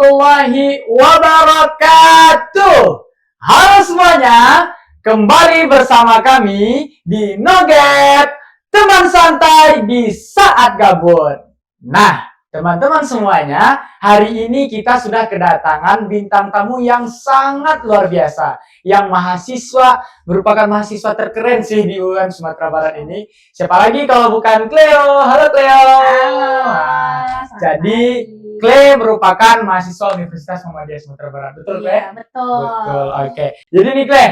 warahmatullahi wabarakatuh. Halo semuanya, kembali bersama kami di Nugget, teman santai di saat gabut. Nah, teman-teman semuanya, hari ini kita sudah kedatangan bintang tamu yang sangat luar biasa, yang merupakan mahasiswa terkeren sih di UM Sumatera Barat ini. Siapa lagi kalau bukan Cleo? Halo Cleo. Halo. Jadi Cle merupakan mahasiswa Universitas Muhammadiyah Sumatera Barat, betul Cle? Iya, betul. Betul, oke. Jadi nih Cle,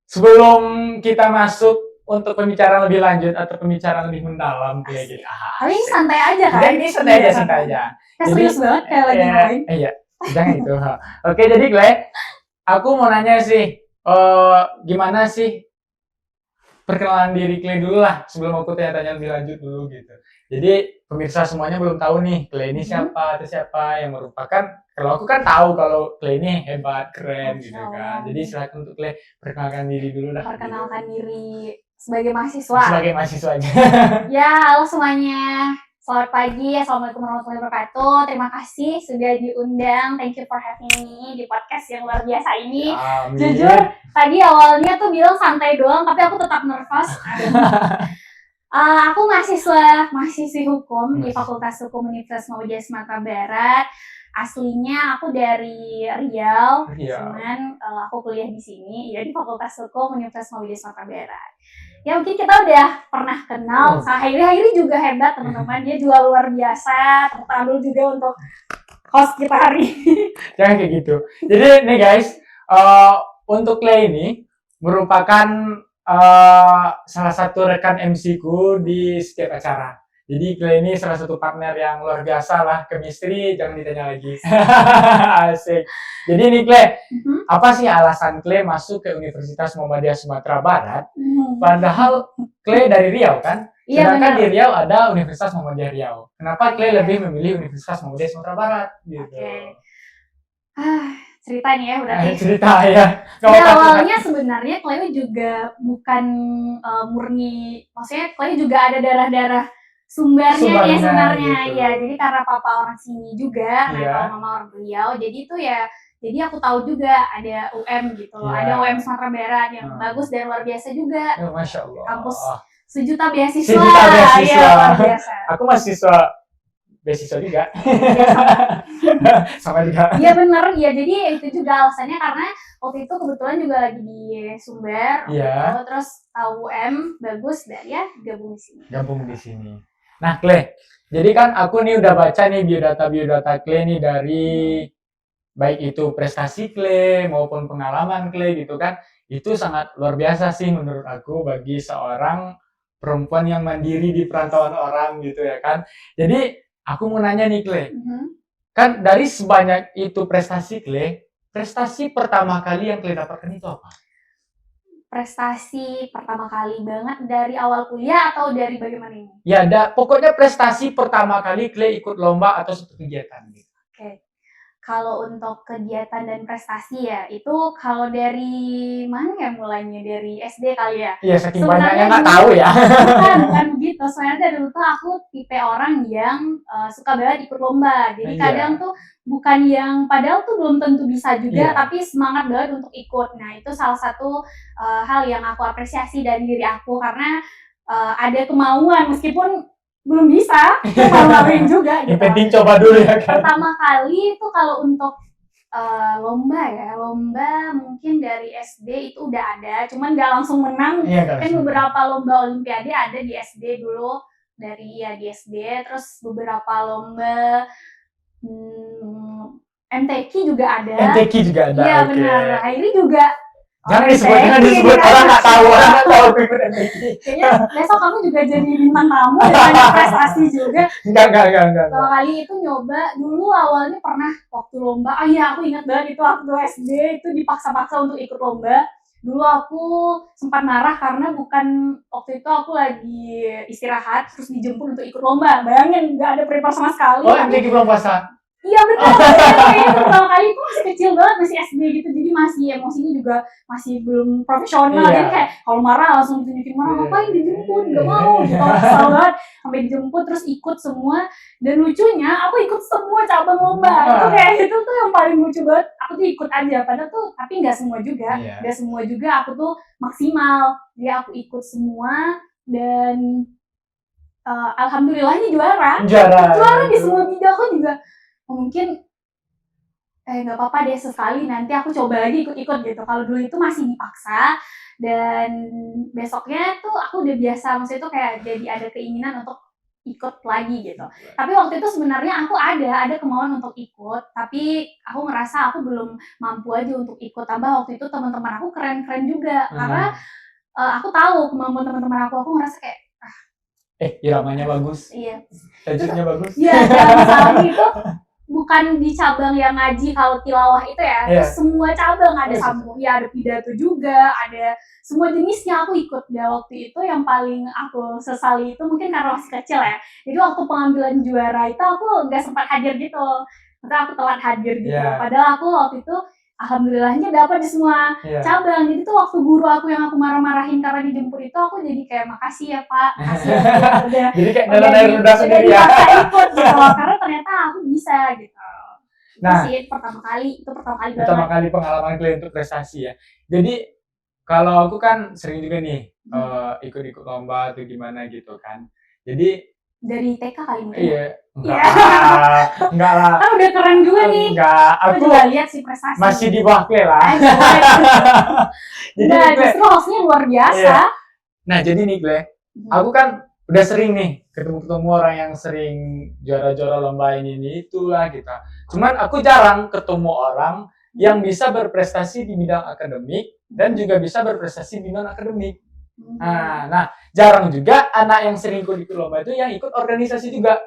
sebelum kita masuk untuk pembicaraan lebih lanjut atau pembicaraan lebih mendalam kayak gitu. Tapi ini santai aja kan? Jadi ini santai aja. Kayak serius banget kayak lagi main. Iya, jangan itu. Oke, jadi Cle, aku mau nanya sih, gimana sih perkenalan diri Cle dulu lah sebelum aku tanya-tanya lebih lanjut dulu gitu. Jadi pemirsa semuanya belum tahu nih Cle ini siapa atau siapa yang merupakan, kalau aku kan tahu kalau Cle ini hebat, keren gitu kan. Jadi silakan untuk Cle perkenalkan diri dulu dah. Perkenalkan diri sebagai mahasiswa. Sebagai mahasiswa aja. Ya, halo semuanya. Selamat pagi, Assalamualaikum warahmatullahi wabarakatuh. Terima kasih sudah diundang. Thank you for having me di podcast yang luar biasa ini. Amin. Jujur, tadi awalnya tuh bilang santai doang, tapi aku tetap nervous. Aku mahasiswi hukum di Fakultas Hukum Universitas Muhammadiyah Sumatera Barat. Aslinya aku dari Riau. Cuman aku kuliah di sini, ya di Fakultas Hukum Universitas Muhammadiyah Sumatera Barat. Ya mungkin kita udah pernah kenal. Hairi juga hebat teman-teman, dia juga luar biasa. Tepuk tangan dulu juga untuk host kita hari ini. Jangan kayak gitu. Jadi nih guys, untuk Cle ini merupakan salah satu rekan MC ku di setiap acara. Jadi Cle ini salah satu partner yang luar biasa lah, chemistry jangan ditanya lagi. Asik. Jadi nih Cle, apa sih alasan Cle masuk ke Universitas Muhammadiyah Sumatera Barat? Padahal Cle dari Riau kan? Sedangkan di Riau ada Universitas Muhammadiyah Riau. Kenapa Cle lebih memilih Universitas Muhammadiyah Sumatera Barat? Gitu. Cerita nih ya berarti. Cerita ya. Awalnya sebenarnya Cleo juga bukan murni, maksudnya Cleo juga ada darah-darah Sumbarnya ya sebenarnya gitu. Ya. Jadi karena papa orang sini juga, kalau mama orang Riau, jadi itu ya. Jadi aku tahu juga ada UM gitu loh, ada UM Sumatera Barat yang bagus dan luar biasa juga. Masya Allah. Kampus sejuta beasiswa. Sejuta beasiswa. Ya, luar biasa. Aku mahasiswa beasiswa juga. Sama juga. Iya bener, ya jadi itu juga alasannya karena waktu itu kebetulan juga lagi di Sumber, gitu, terus tahu UM bagus dan ya gabung di sini. Nah Cle, jadi kan aku nih udah baca nih biodata Cle nih dari baik itu prestasi Cle maupun pengalaman Cle gitu kan, itu sangat luar biasa sih menurut aku bagi seorang perempuan yang mandiri di perantauan orang gitu ya kan. Jadi aku mau nanya nih Cle, kan dari sebanyak itu prestasi Cle, prestasi pertama kali yang Cle dapatkan itu apa? Prestasi pertama kali banget dari awal kuliah atau dari bagaimana ini? Ya, pokoknya prestasi pertama kali Cle ikut lomba atau suatu kegiatan gitu. Oke. Kalau untuk kegiatan dan prestasi ya, itu kalau dari mana ya mulainya? Dari SD kali ya? Iya, saking banyaknya nggak tahu ya. Bukan gitu. Sebenarnya dari dulu tuh aku tipe orang yang suka banget ikut lomba. Jadi kadang tuh bukan yang, padahal tuh belum tentu bisa juga, tapi semangat banget untuk ikut. Nah itu salah satu hal yang aku apresiasi dari diri aku, karena ada kemauan meskipun belum bisa, malu-maluin juga gitu. Yang penting coba dulu ya kan. Pertama kali itu kalau untuk lomba mungkin dari SD itu udah ada, cuman nggak langsung menang. Kan beberapa lomba olimpiade ada di SD dulu, di SD, terus beberapa lomba MTQ juga ada. Iya benar. Ini juga jangan disebut, orang nggak tahu ikut MTQ. Kayaknya besok kamu juga jadi bintang tamu, banyak prestasi juga. Enggak. Kalau kali itu nyoba, dulu awalnya pernah waktu lomba, aku ingat banget itu waktu SD itu dipaksa-paksa untuk ikut lomba. Dulu aku sempat marah karena waktu itu aku lagi istirahat, terus dijemput untuk ikut lomba. Bayangin, nggak ada prepare sama sekali. Oh, MTQ belum puasa? Iya betul, kayak itu pertama kali itu masih kecil banget, masih SD gitu, jadi masih emosinya juga masih belum profesional, jadi kayak kalau marah langsung tunjukin marah, ngapain dijemput, gak mau gitu, kesal banget, sampai dijemput terus ikut semua, dan lucunya aku ikut semua cabang lomba, itu kayak itu tuh yang paling lucu banget, aku tuh ikut aja, padahal tuh tapi nggak semua juga, aku tuh maksimal, jadi aku ikut semua dan alhamdulillahnya juara di semua bidang. Aku juga mungkin nggak apa-apa deh sekali nanti aku coba lagi ikut-ikut gitu. Kalau dulu itu masih dipaksa dan besoknya tuh aku udah biasa, maksudnya tuh kayak jadi ada keinginan untuk ikut lagi gitu. Tapi waktu itu sebenarnya aku ada kemauan untuk ikut, tapi aku ngerasa aku belum mampu aja untuk ikut. Tambah waktu itu teman-teman aku keren-keren juga karena aku tahu kemampuan teman-teman aku ngerasa kayak iramanya bagus. Iya. Tajuknya bagus. Iya, masalahnya itu bukan di cabang yang ngaji kalau tilawah itu ya. Terus semua cabang ada sambung, ya ada pidato juga, ada semua jenisnya aku ikut. Dan waktu itu yang paling aku sesali itu mungkin karena masih kecil ya. Jadi waktu pengambilan juara itu aku nggak sempat hadir gitu. Maksudnya aku telat hadir gitu. Padahal aku waktu itu alhamdulillahnya dapat di semua cabang. Jadi tuh waktu guru aku yang aku marah-marahin karena dijemput itu, aku jadi kayak makasih ya Pak, makasih ya udah. Jadi kayak dalam air udah sendiri ya. Ikut gitu, karena ternyata aku bisa gitu. Nah, itu pertama kali pengalaman kalian untuk prestasi ya. Jadi kalau aku kan sering juga nih ikut-ikut lomba atau gimana gitu kan. Jadi dari TK kali mungkin. Iya. Enggak lah. Kan udah keren juga nih. Enggak, aku juga lihat sih prestasi. Masih di bawah Kle lah. Jadi justru hostnya luar biasa. Iya. Nah, jadi nih Kle, aku kan udah sering nih ketemu orang yang sering juara-juara lomba ini itulah gitu. Cuman aku jarang ketemu orang yang bisa berprestasi di bidang akademik dan juga bisa berprestasi di non akademik. Nah, jarang juga anak yang sering ikut lomba itu yang ikut organisasi juga.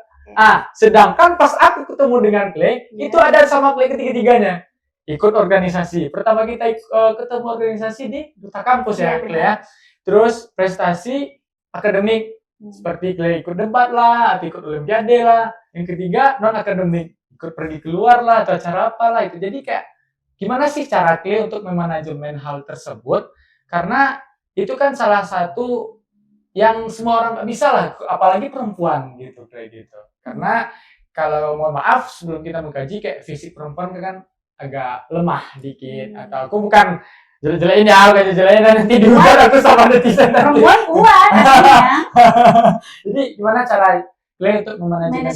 Sedangkan pas aku ketemu dengan Kle, itu ada sama Kle ketiga-tiganya. Ikut organisasi. Pertama kita ketemu organisasi di Duta Kampus ya, Kle ya. Terus prestasi akademik seperti Kle ikut debat lah, atau ikut olimpiade lah. Yang ketiga non akademik, ikut pergi keluar lah atau acara apa lah itu. Jadi kayak gimana sih cara Kle untuk memanajemen hal tersebut? Karena itu kan salah satu yang semua orang nggak bisa lah, apalagi perempuan gitu kayak gitu. Karena kalau mohon maaf sebelum kita mengkaji kayak fisik perempuan kan agak lemah dikit. Atau aku bukan jelek-jelekin ya, bukan jelek-jelekin nanti diujar aku sama netizen. Perempuan kuat aslinya. Jadi gimana cara Kle untuk memanajemen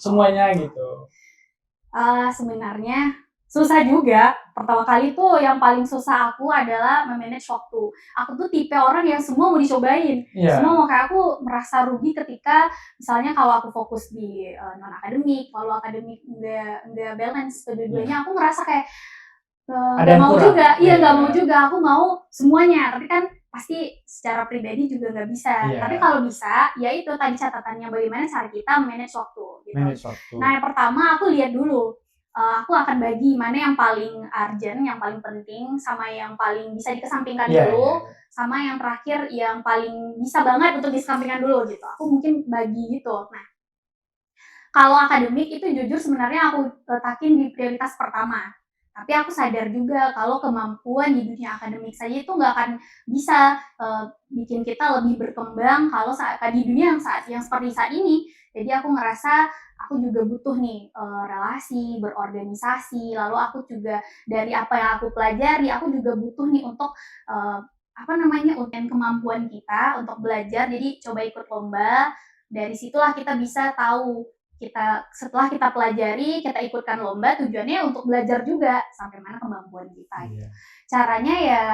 semuanya gitu? Sebenarnya susah juga. Pertama kali tuh yang paling susah aku adalah memanage waktu. Aku tuh tipe orang yang semua mau dicobain. Semua mau kayak aku merasa rugi ketika misalnya kalau aku fokus di non akademik, kalau akademik nggak balance kedua-duanya, aku ngerasa kayak nggak mau juga. Iya nggak mau juga. Aku mau semuanya. Tapi kan pasti secara pribadi juga nggak bisa. Tapi kalau bisa, ya itu tadi catatannya bagaimana cara kita manage waktu. Gitu. Nah yang pertama aku lihat dulu. Aku akan bagi mana yang paling urgent, yang paling penting, sama yang paling bisa dikesampingkan dulu, sama yang terakhir yang paling bisa banget untuk dikesampingkan dulu gitu. Aku mungkin bagi gitu. Nah, kalau akademik itu jujur sebenarnya aku letakin di prioritas pertama. Tapi aku sadar juga kalau kemampuan di dunia akademik saja itu nggak akan bisa bikin kita lebih berkembang kalau di dunia yang seperti saat ini. Jadi aku ngerasa aku juga butuh nih relasi, berorganisasi, lalu aku juga dari apa yang aku pelajari, aku juga butuh nih untuk untuk kemampuan kita untuk belajar. Jadi coba ikut lomba, dari situlah kita bisa tahu setelah kita pelajari, kita ikutkan lomba, tujuannya untuk belajar juga sampai mana kemampuan kita. Caranya ya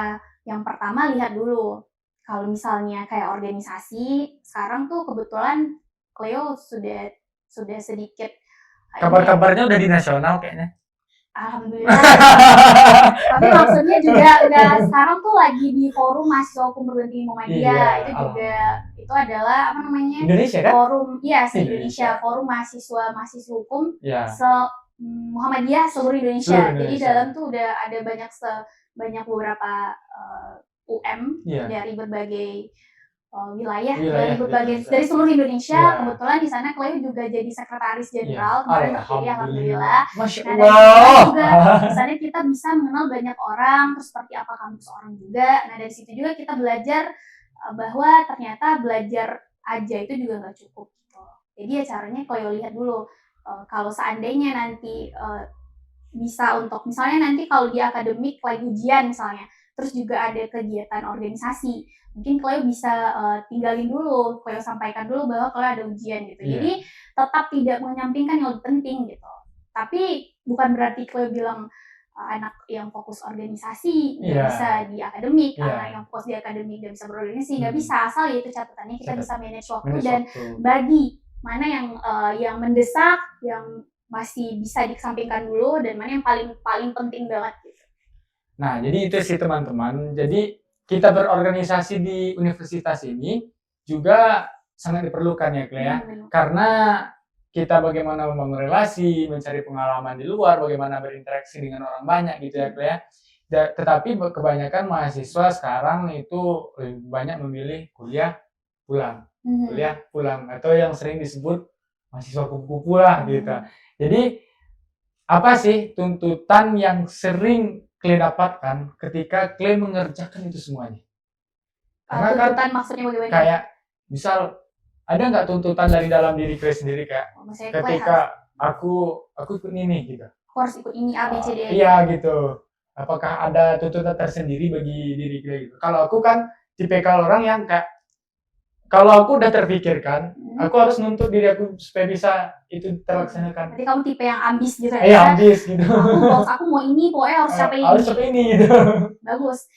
yang pertama lihat dulu. Kalau misalnya kayak organisasi, sekarang tuh kebetulan Cleo sudah sedikit. Kabar-kabarnya udah di nasional kayaknya. Alhamdulillah. Tapi maksudnya juga sekarang tuh lagi di forum mahasiswa hukum perguruan tinggi Muhammadiyah. Itu juga itu adalah Indonesia kan? Forum Indonesia, forum mahasiswa hukum Muhammadiyah seluruh Indonesia. Jadi dalam tuh udah ada banyak beberapa UM dari berbagai wilayah Wilayah, dari berbagai betul. dari seluruh Indonesia. Iya. Kebetulan di sana Cleo juga jadi sekretaris Iya. jenderal kemarin terpilih, alhamdulillah. Masya Nah, dari Allah. sana juga di sana kita bisa mengenal banyak orang, terus seperti apa kampus orang juga. Nah, dari situ juga kita belajar bahwa ternyata belajar aja itu juga nggak cukup gitu. Jadi ya caranya Cleo lihat dulu, kalau seandainya nanti bisa untuk misalnya nanti kalau di akademik lagi ujian misalnya, terus juga ada kegiatan organisasi, mungkin Cleo bisa tinggalin dulu, Cleo sampaikan dulu bahwa Cleo ada ujian gitu. Iya. Jadi tetap tidak menyampingkan yang lebih penting gitu. Tapi bukan berarti Cleo bilang anak yang fokus organisasi nggak Iya. bisa di akademik, Iya. anak yang fokus di akademik nggak bisa berorganisasi, nggak bisa. Asal ya itu catatannya kita bisa manage waktu Manage dan waktu. bagi mana yang mendesak, yang masih bisa dikesampingkan dulu, dan mana yang paling penting banget gitu. Nah, jadi itu sih teman-teman. Jadi kita berorganisasi di universitas ini juga sangat diperlukan ya, Clea. Karena kita bagaimana membangun relasi, mencari pengalaman di luar, bagaimana berinteraksi dengan orang banyak gitu ya, Clea. Tetapi kebanyakan mahasiswa sekarang itu lebih banyak memilih kuliah pulang atau yang sering disebut mahasiswa kupu-kupu lah gitu. Jadi apa sih tuntutan yang sering Clay dapatkan ketika Clay mengerjakan itu semuanya? Karena tuntutan maksudnya bagaimana? Kayak misal ada nggak tuntutan dari dalam diri Clay sendiri kayak ketika aku ikut ini gitu. Aku harus ikut ini A B C D. Iya gitu. Apakah ada tuntutan tersendiri bagi diri Clay gitu? Kalau aku kan tipikal orang yang kayak kalau aku udah terpikirkan, aku harus nuntut diri aku supaya bisa itu terlaksanakan. Berarti kamu tipe yang ambis gitu ya? Iya, ambis gitu. Aku mau ini, pokoknya harus sampai ini. Harus sampai ini gitu. Bagus.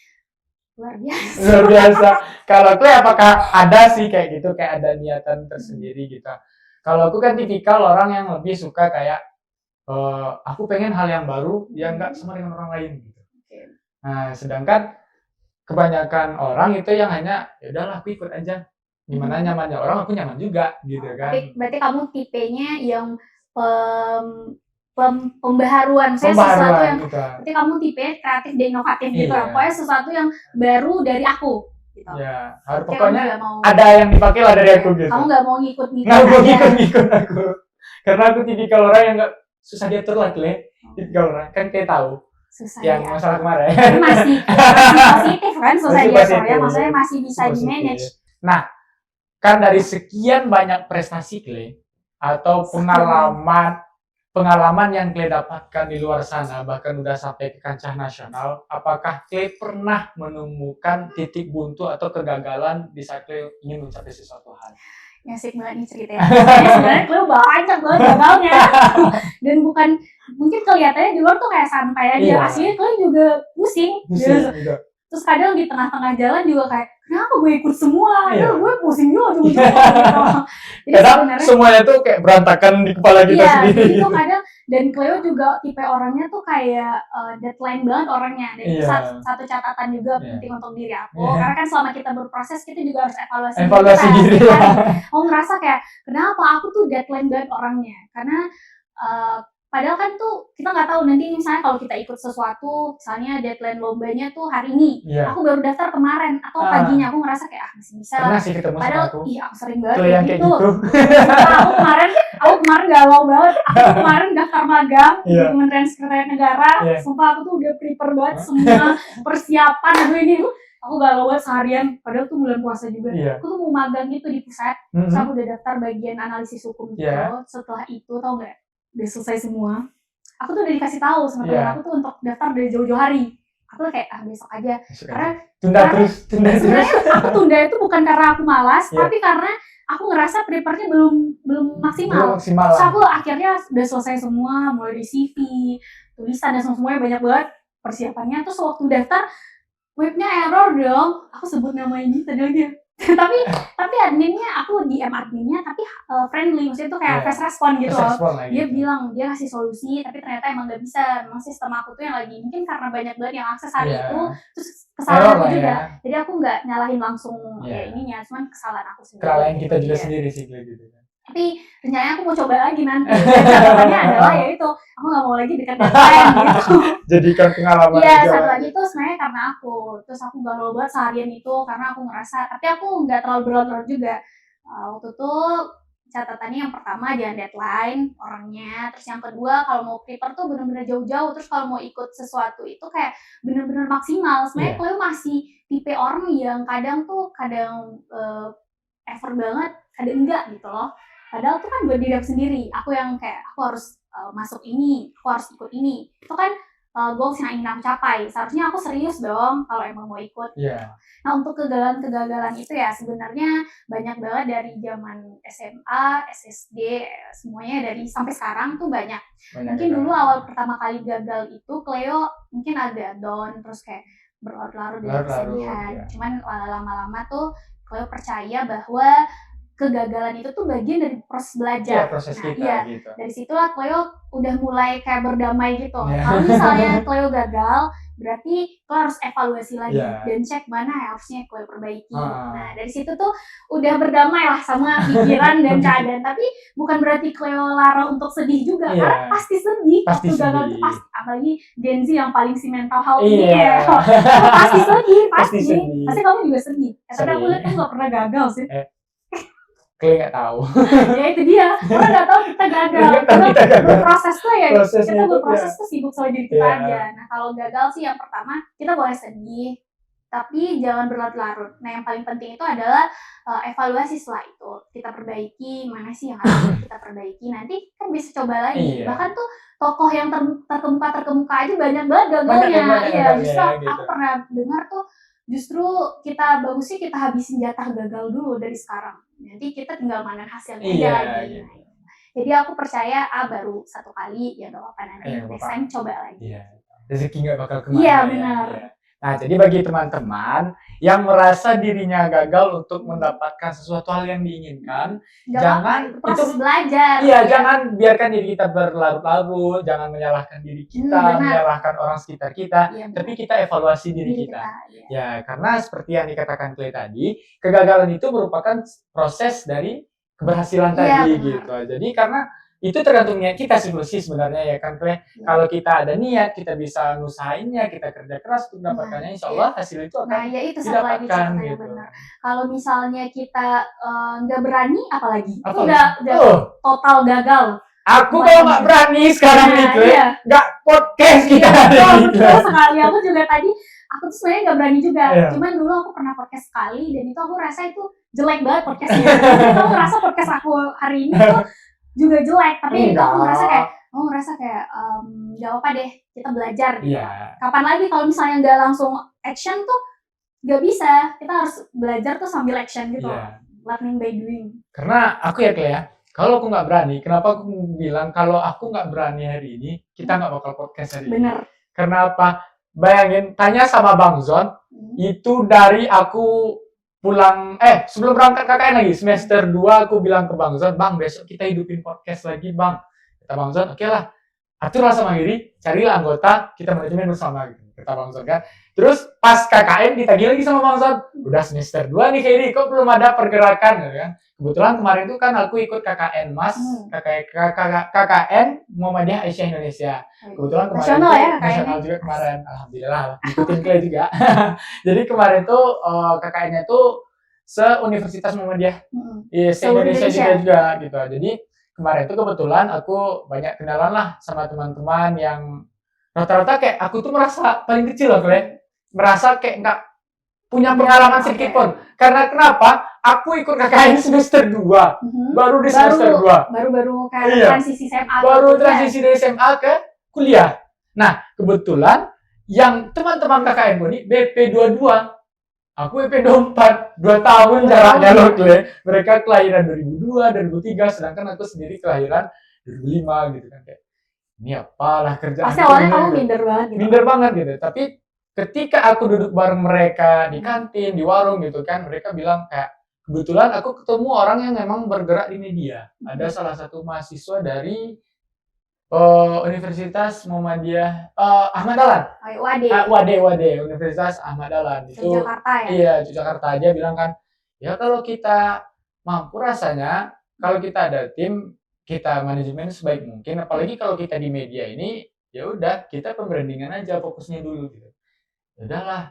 Luar biasa. Luar biasa. Kalau aku apakah ada sih kayak gitu, kayak ada niatan tersendiri gitu. Kalau aku kan tipikal orang yang lebih suka kayak aku pengen hal yang baru yang nggak sama dengan orang lain gitu. Nah, sedangkan kebanyakan orang itu yang hanya ya udahlah aku ikut aja. Gimana nyamannya orang, aku nyaman juga gitu kan. Berarti kamu tipenya yang pembaharuan, saya sesuatu yang gitu. Berarti kamu tipe kreatif dan inovatif gitu. Pokoknya sesuatu yang baru dari aku gitu. Ya, harus pokoknya ada yang dipakai lah dari aku gitu. Kamu nggak mau ngikut-ngikut. Nggak mau ngikut aku. Karena aku tipikal orang yang nggak susah diatur lah, tipikal orang kan kayak tahu. Susah yang masalah kemarin. Masih positif kan susah diatur ya, maksudnya masih bisa di manage. Nah, kan dari sekian banyak prestasi Clay atau pengalaman yang Clay dapatkan di luar sana, bahkan udah sampai ke kancah nasional, apakah Clay pernah menemukan titik buntu atau kegagalan di saat Clay ingin mencapai sesuatu hal? Ngasih banget nih ceritanya. Sebenarnya Clay banyak banget gagalnya. Dan bukan, mungkin kelihatannya di luar tuh kayak santai aja, aslinya Clay juga pusing. Terus kadang di tengah-tengah jalan juga kayak, kenapa gue ikut semua? Gue pusing juga gitu. Kadang semuanya tuh kayak berantakan di kepala kita sendiri. Iya, itu kadang. Dan Cleo juga tipe orangnya tuh kayak deadline banget orangnya. Dan itu satu catatan juga penting untuk diri aku. Karena kan selama kita berproses, kita juga harus evaluasi diri. Aku ngerasa kayak, kenapa aku tuh deadline banget orangnya? Karena padahal kan tuh kita nggak tahu nanti misalnya kalau kita ikut sesuatu, misalnya deadline lombanya tuh hari ini, aku baru daftar kemarin atau paginya, aku ngerasa kayak masih bisa. Padahal aku sering banget kayak gitu. Aku kemarin galau banget. Aku kemarin daftar magang di Kementerian Sekretariat Negara. Sumpah aku tuh udah prepare banget semua persiapan ini. Aku galau banget seharian. Padahal tuh bulan puasa juga. Aku tuh mau magang gitu di pusat. Terus aku udah daftar bagian analisis hukum gitu. Setelah itu tau nggak? Udah selesai semua, aku tuh udah dikasih tahu sama temen aku tuh untuk daftar dari jauh-jauh hari. Aku tuh kayak besok aja. Karena tunda terus. Sebenarnya aku tunda itu bukan karena aku malas, tapi karena aku ngerasa prepare-nya belum maksimal. Terus aku akhirnya udah selesai semua, mulai di CV, tulisan dan semuanya banyak banget persiapannya. Terus waktu daftar, webnya error dong. Aku sebut nama ini tadi lagi. tapi adminnya, aku DM adminnya tapi friendly, maksudnya tuh kayak fast respon gitu loh. Dia bilang dia kasih solusi, tapi ternyata emang nggak bisa. Memang sistem aku tuh yang lagi mungkin karena banyak banget yang akses hari itu, terus kesalahan aku juga. Jadi aku nggak nyalahin langsung ya ininya, cuman kesalahan aku sendiri. Kesalahan kita juga sendiri sih gitu. Tapi rencananya aku mau coba lagi nanti. Catatannya adalah ya itu, aku nggak mau lagi dekat deadline gitu. Jadikan pengalaman Iya, juga. satu lagi tuh sebenarnya karena terus aku galau banget seharian itu karena aku ngerasa, tapi aku nggak terlalu berlarut-larut juga. Waktu itu catatannya yang pertama jangan deadline orangnya, terus yang kedua kalau mau prepare tuh bener-bener jauh-jauh, terus kalau mau ikut sesuatu itu kayak bener-bener maksimal. Sebenarnya Cleo masih tipe orang yang kadang effort banget, kadang enggak gitu loh. Padahal tuh kan buat diri aku sendiri, aku yang kayak aku harus masuk ini, aku harus ikut ini. Itu kan goals yang ingin aku capai. Seharusnya aku serius dong kalau emang mau ikut. Iya. Nah, untuk kegagalan-kegagalan itu ya sebenarnya banyak banget dari zaman SMA, SSD, semuanya dari sampai sekarang tuh banyak. Mungkin dulu awal pertama kali gagal itu Cleo mungkin agak down, terus kayak berlarut-larut dengan kesedihan. Ya. Cuman lama-lama tuh Cleo percaya bahwa kegagalan itu tuh bagian dari proses belajar. Iya, proses kita gitu. Dari situlah Cleo udah mulai kayak berdamai gitu. Kalau misalnya Cleo gagal, berarti Cleo harus evaluasi lagi dan cek mana yang harusnya Cleo perbaiki. Nah, dari situ tuh udah berdamai lah sama pikiran dan keadaan. Tapi bukan berarti Cleo larang untuk sedih juga, karena pasti sedih. Waktu gagal itu pasti, apalagi Gen Z yang paling si mental health ini ya. Pasti sedih, pasti kamu juga sedih. Tapi aku lihat kamu gak pernah gagal sih. Kalian nggak tahu. Ya itu dia, orang nggak tahu kita gagal. Kita berproses tuh ya, kita berproses tuh sibuk sama diri kita aja. Nah kalau gagal sih yang pertama kita boleh sedih, tapi jangan berlarut-larut. Nah yang paling penting itu adalah evaluasi setelah itu. Kita perbaiki, mana sih yang harus kita perbaiki. Nanti kan bisa coba lagi. Bahkan tuh tokoh yang terkemuka aja banyak banget gagalnya. Iya, justru aku pernah dengar tuh, justru kita bagusnya kita habisin jatah gagal dulu dari sekarang. Nanti kita tinggal mana hasilnya aja lagi. Iya. Jadi aku percaya baru satu kali ya gak apa-apa, nanti next time coba lagi. Iya. Rezeki gak bakal kemana. Iya benar. Ya. Nah jadi bagi teman-teman yang merasa dirinya gagal untuk mendapatkan sesuatu hal yang diinginkan, jangan proses belajar. Iya, jangan biarkan diri kita berlarut-larut, jangan menyalahkan diri kita, menyalahkan orang sekitar kita, tapi kita evaluasi diri kita. Ya, karena seperti yang dikatakan Clay tadi, kegagalan itu merupakan proses dari keberhasilan tadi gitu. Jadi karena itu tergantung niat kita sih sebenarnya ya kan Clay. Kalau kita ada niat, kita bisa ngusahainnya, kita kerja keras untuk mendapatkannya, insya Allah hasil itu akan didapatkan gitu. Kalau misalnya kita nggak berani, apalagi itu udah total gagal. Aku kalau nggak berani sekarang nih Clay, nggak podcast kita. Betul sekali. Aku juga tadi, aku tuh sebenarnya nggak berani juga. Cuman dulu aku pernah podcast sekali dan itu aku rasa itu jelek banget podcastnya. Aku ngerasa podcast aku hari ini tuh juga jelek, tapi itu aku ngerasa kayak gak apa-apa deh, kita belajar gitu. Kapan lagi kalau misalnya nggak langsung action tuh gak bisa, kita harus belajar tuh sambil action gitu. Learning by doing. Karena aku ya Clay ya, kalau aku nggak berani, kenapa aku bilang kalau aku nggak berani hari ini, kita nggak bakal podcast hari ini. Bener. Karena apa? Bayangin, tanya sama Bang Zon, itu dari aku pulang, sebelum berangkat KKN lagi, semester 2 aku bilang ke Bang Zon, Bang besok kita hidupin podcast lagi Bang. Kata Bang Zon, oke lah, aturlah sama diri, carilah anggota, kita manajemen bersama gitu. Kata Bang Zon kan. Terus pas KKN ditagih lagi sama Bang Zon, udah semester 2 nih Kairi, kok belum ada pergerakan gitu kan. Kebetulan kemarin tuh kan aku ikut KKN Mas, KKN Muhammadiyah Aisyah Indonesia. Kebetulan kemarin nasional ya, nasional juga kemarin, alhamdulillah ikutin Clay juga. Jadi kemarin tuh KKN-nya tuh se-Universitas Muhammadiyah, se-Indonesia juga gitu. Jadi kemarin tuh kebetulan aku banyak kenalan lah sama teman-teman yang rata-rata kayak aku tuh merasa paling kecil loh Clay, merasa kayak nggak punya pengalaman sedikit pun. Karena kenapa? Aku ikut KKN semester 2. Baru di semester 2. Baru kayak transisi SMA. Baru transisi dari SMA ke kuliah. Nah, kebetulan yang teman-teman KKN gue ini BP22. Aku BP24. 2 tahun jaraknya loh, Clay. Mereka kelahiran 2002, 2003, sedangkan aku sendiri kelahiran 2005 gitu kan kayak. Ini apalah kerjaan. Pasti awalnya kamu minder banget gitu. Minder banget gitu. Tapi ketika aku duduk bareng mereka di kantin, di warung gitu kan, mereka bilang kayak, kebetulan aku ketemu orang yang memang bergerak di media. Ada salah satu mahasiswa dari Universitas Muhammadiyah Ahmad Dahlan. UAD, Universitas Ahmad Dahlan. Itu Jakarta ya? Iya, Jakarta. Dia bilang kan, ya kalau kita mampu rasanya kalau kita ada tim, kita manajemen sebaik mungkin, apalagi kalau kita di media ini, ya udah kita pembrandingan aja fokusnya dulu gitu. Ya udahlah,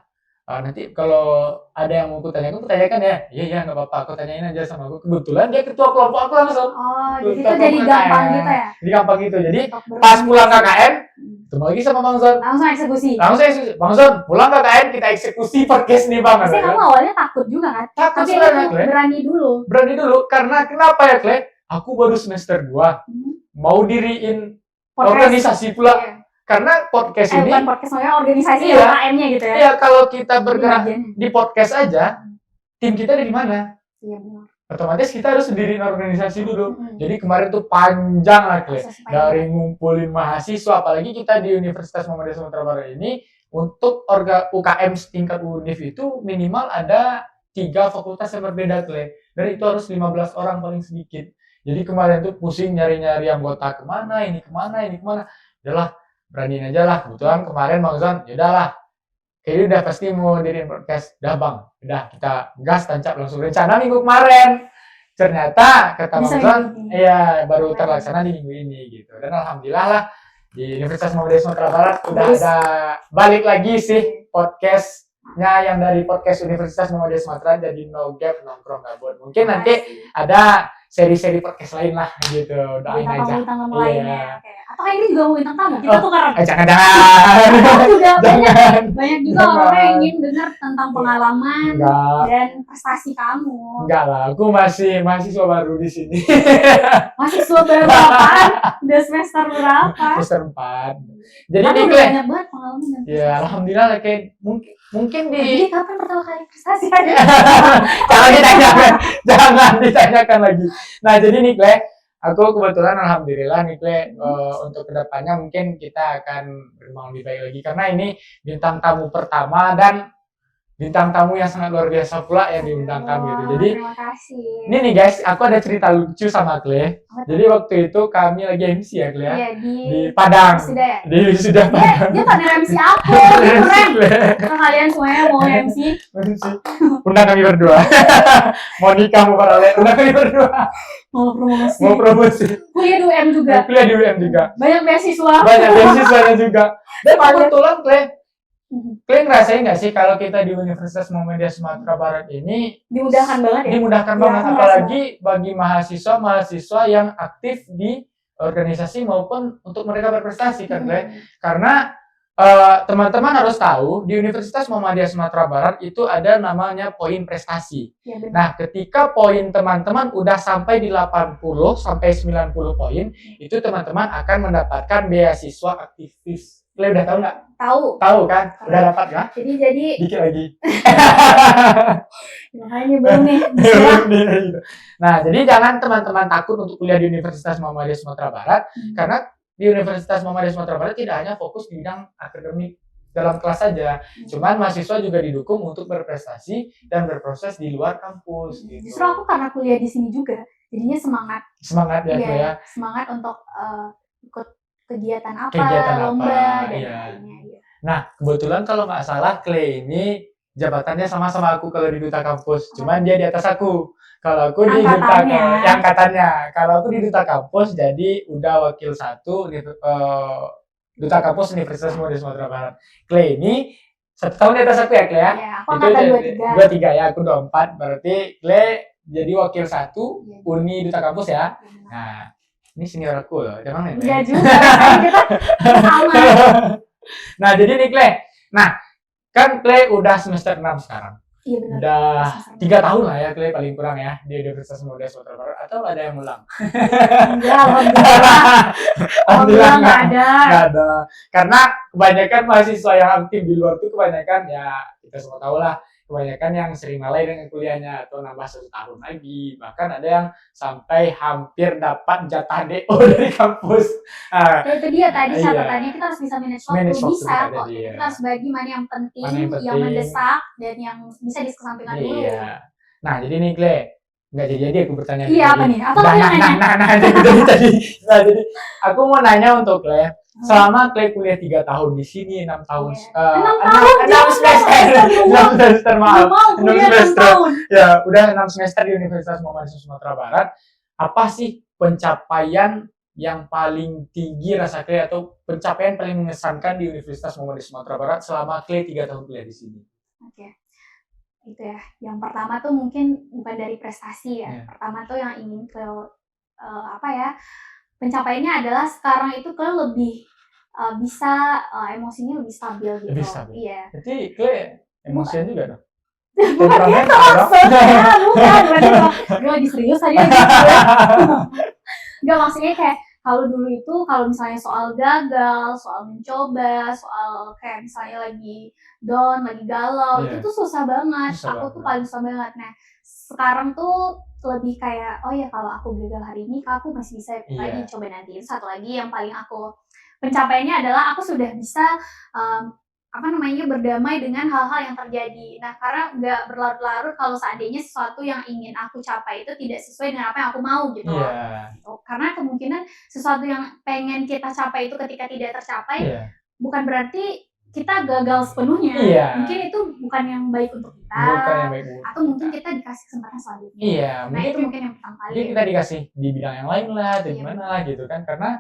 nanti kalau ada yang mau aku tanyakan ya. Iya nggak apa-apa, aku tanyain aja sama aku. Kebetulan dia ketua kelompok aku langsung. Oh, jadi Ketua itu jadi kelompok gampang KKN. gitu ya? Jadi gampang gitu. Jadi Untuk pas pulang berorganisasi. KKN, ketemu lagi sama Bang Zon. Langsung eksekusi. Langsung eksekusi. Bang Zon, pulang KKN kita eksekusi podcast nih Bang. Pasti kamu awalnya takut juga kan? Takut Tapi sebenarnya, itu Kle. berani dulu. Berani dulu, karena kenapa ya, Kle? Aku baru semester 2, mau diriin Podcast. organisasi pula. Iya. Karena podcast ini, Bukan podcast, soalnya organisasi Iya. UKM-nya gitu ya. ya kalau kita bergerak Bagiannya. di podcast aja, tim kita ada di mana? Iya benar. Otomatis kita harus diriin organisasi dulu. Mm-mm. Jadi kemarin tuh panjang lah, Kle. Proses Dari ngumpulin mahasiswa, apalagi kita di Universitas Muhammadiyah Sumatera Barat ini, untuk UKM setingkat UNIF itu minimal ada 3 fakultas yang berbeda, Kle. Dan itu harus 15 orang paling sedikit. Jadi kemarin tuh pusing nyari-nyari anggota kemana, ini kemana. Udahlah, beraniin aja lah. Kebetulan kemarin Bang Zon, yaudah kayaknya udah pasti mau diriin podcast. Udah Bang, udah kita gas tancap langsung rencana minggu kemarin. Ternyata kata Bang Bisa Zon, minggu ini. iya baru terlaksana di minggu ini gitu. Dan alhamdulillah lah di Universitas Muhammadiyah Sumatera Barat udah Terus. ada balik lagi sih podcastnya yang dari podcast Universitas Muhammadiyah Sumatera jadi No Gap Nongkrong Gabut. Mungkin nanti ada seri-seri podcast lain lah gitu. Doain aja. Bintang tamu Iya. lainnya. Oke. Atau kayak ini juga mau bintang tamu. Kita Oh. tukeran. Jangan. Aku juga banyak Jangan. juga Jangan. orang yang ingin dengar tentang pengalaman Enggak. dan prestasi kamu. Enggak lah, aku masih mahasiswa baru di sini. Mahasiswa berapaan? Udah semester berapa? Semester 4. Jadi Kan nih, udah Kle. banyak banget pengalaman dan Ya, prestasi. alhamdulillah kayak mungkin Jadi di kapan pertama kali prestasi aja? jangan ditanyakan lagi. Nah, jadi nih, Kle, aku kebetulan alhamdulillah nih, Kle, untuk kedepannya mungkin kita akan berkembang lebih baik lagi karena ini bintang tamu pertama dan bintang tamu yang sangat luar biasa pula yang diundangkan gitu. Jadi Terima kasih. ini nih guys, aku ada cerita lucu sama Kle. Jadi waktu itu kami lagi MC ya, Kle ya. Iya, Di Padang. Sudah ya? Di sudah Padang. Dia partner MC aku. MC, Keren. Kle. Kalau kalian semuanya mau MC, MC. Undang kami berdua. Monica mau paralel, undang kami berdua. mau promosi. Mau promosi. Kuliah di UM juga. Kuliah di UM juga. Banyak beasiswa. Banyak beasiswanya juga. Dan kebetulan Kle Mhm. ngerasain nggak sih kalau kita di Universitas Muhammadiyah Sumatera Barat ini Dimudahkan banget ya. dimudahkan Ya, banget, aku apalagi bagi mahasiswa yang aktif di organisasi maupun untuk mereka berprestasi kan, Kle. Karena teman-teman harus tahu di Universitas Muhammadiyah Sumatera Barat itu ada namanya poin prestasi. Ya, benar. Nah, ketika poin teman-teman udah sampai di 80 sampai 90 poin, itu teman-teman akan mendapatkan beasiswa aktivis. Kalian udah tahu nggak? Tahu. Tahu kan? Udah dapat nggak? Jadi Dikit lagi. makanya belum nih. Bismillah. Nah, jadi jangan teman-teman takut untuk kuliah di Universitas Muhammadiyah Sumatera Barat, karena di Universitas Muhammadiyah Sumatera Barat tidak hanya fokus di bidang akademik dalam kelas saja, cuman mahasiswa juga didukung untuk berprestasi dan berproses di luar kampus gitu. Justru aku karena kuliah di sini juga, jadinya semangat. Semangat ya, Iya, Kle, ya. semangat untuk ikut kegiatan apa, Kegiatan apa, lomba dan iya. lainnya. Iya. Nah, kebetulan kalau nggak salah Kle ini jabatannya sama-sama aku kalau di duta kampus, cuman dia di atas aku. Kalau aku di duta Angkatannya. angkatannya. Kalau aku di duta kampus jadi udah wakil 1 duta kampus Universitas Muhammadiyah Sumatera Barat. Kle ini 1 tahun di atas aku ya, Kle ya. Iya, aku angkatan 23. 23 ya, aku 24. Berarti Kle jadi wakil 1 Iya. Uni duta kampus ya. Nah, ini senior aku loh, jangan main. Enggak juga, kan kita sama. Nah, jadi nih Kle. Nah, kan Kle udah semester 6 sekarang. Iya benar. Udah 3 tahun lah ya Kle paling kurang ya di Universitas Muhammadiyah Sumatera Barat, atau ada yang ulang? Enggak, alhamdulillah. Alhamdulillah nggak ada. Nggak ada. Karena kebanyakan mahasiswa yang aktif di luar itu kebanyakan ya kita semua tahu lah, kebanyakan yang sering lalai dengan kuliahnya atau nambah 1 tahun lagi, bahkan ada yang sampai hampir dapat jatah DO dari kampus. Nah, Ya, itu dia tadi Iya. catatannya kita harus bisa manage waktu, Manage waktu bisa kita kok. tadi, ya. Kita harus bagi mana yang penting, Mana yang yang penting. mendesak dan yang bisa dikesampingkan dulu. iya. Nah, jadi nih Kle, nggak jadi aku bertanya. Iya, apa nih? Atau Nah, kamu yang nanya? jadi aku mau nanya untuk Kle, selama Kle kuliah 3 tahun di sini, 6 tahun, Iya. 6 semester, jangan 6 semester, maaf. Belum mau 6 kuliah 6 semester. tahun. Ya, udah 6 semester di Universitas Muhammadiyah Sumatera Barat. apa sih pencapaian yang paling tinggi rasa Clay atau pencapaian paling mengesankan di Universitas Muhammadiyah Sumatera Barat selama Clay 3 tahun kuliah di sini? Oke. Itu ya. Yang pertama tuh mungkin bukan dari prestasi ya. Iya. Pertama tuh yang ingin pencapaiannya adalah sekarang itu lebih bisa emosinya lebih stabil gitu. Lebih stabil. Iya. Jadi Clay emosian juga dong? Bukan gitu maksudnya, bukan. Gue lagi serius aja gitu. Enggak, maksudnya kayak kalau dulu itu kalau misalnya soal gagal, soal mencoba, soal kayak misalnya lagi down, lagi galau, itu tuh susah banget. Aku tuh paling susah banget. Nah, sekarang tuh lebih kayak, oh ya kalau aku gagal hari ini, aku masih bisa lagi coba nanti. Satu lagi yang paling aku pencapaiannya adalah aku sudah bisa berdamai dengan hal-hal yang terjadi. Nah, karena nggak berlarut-larut kalau seandainya sesuatu yang ingin aku capai itu tidak sesuai dengan apa yang aku mau gitu. Karena kemungkinan sesuatu yang pengen kita capai itu ketika tidak tercapai, bukan berarti kita gagal sepenuhnya. Mungkin itu bukan yang baik untuk kita. Atau mungkin kita dikasih kesempatan selanjutnya. Nah, itu mungkin yang pertama kali. Mungkin kita dikasih di bidang yang lain lah, atau gimana lah gitu kan. Karena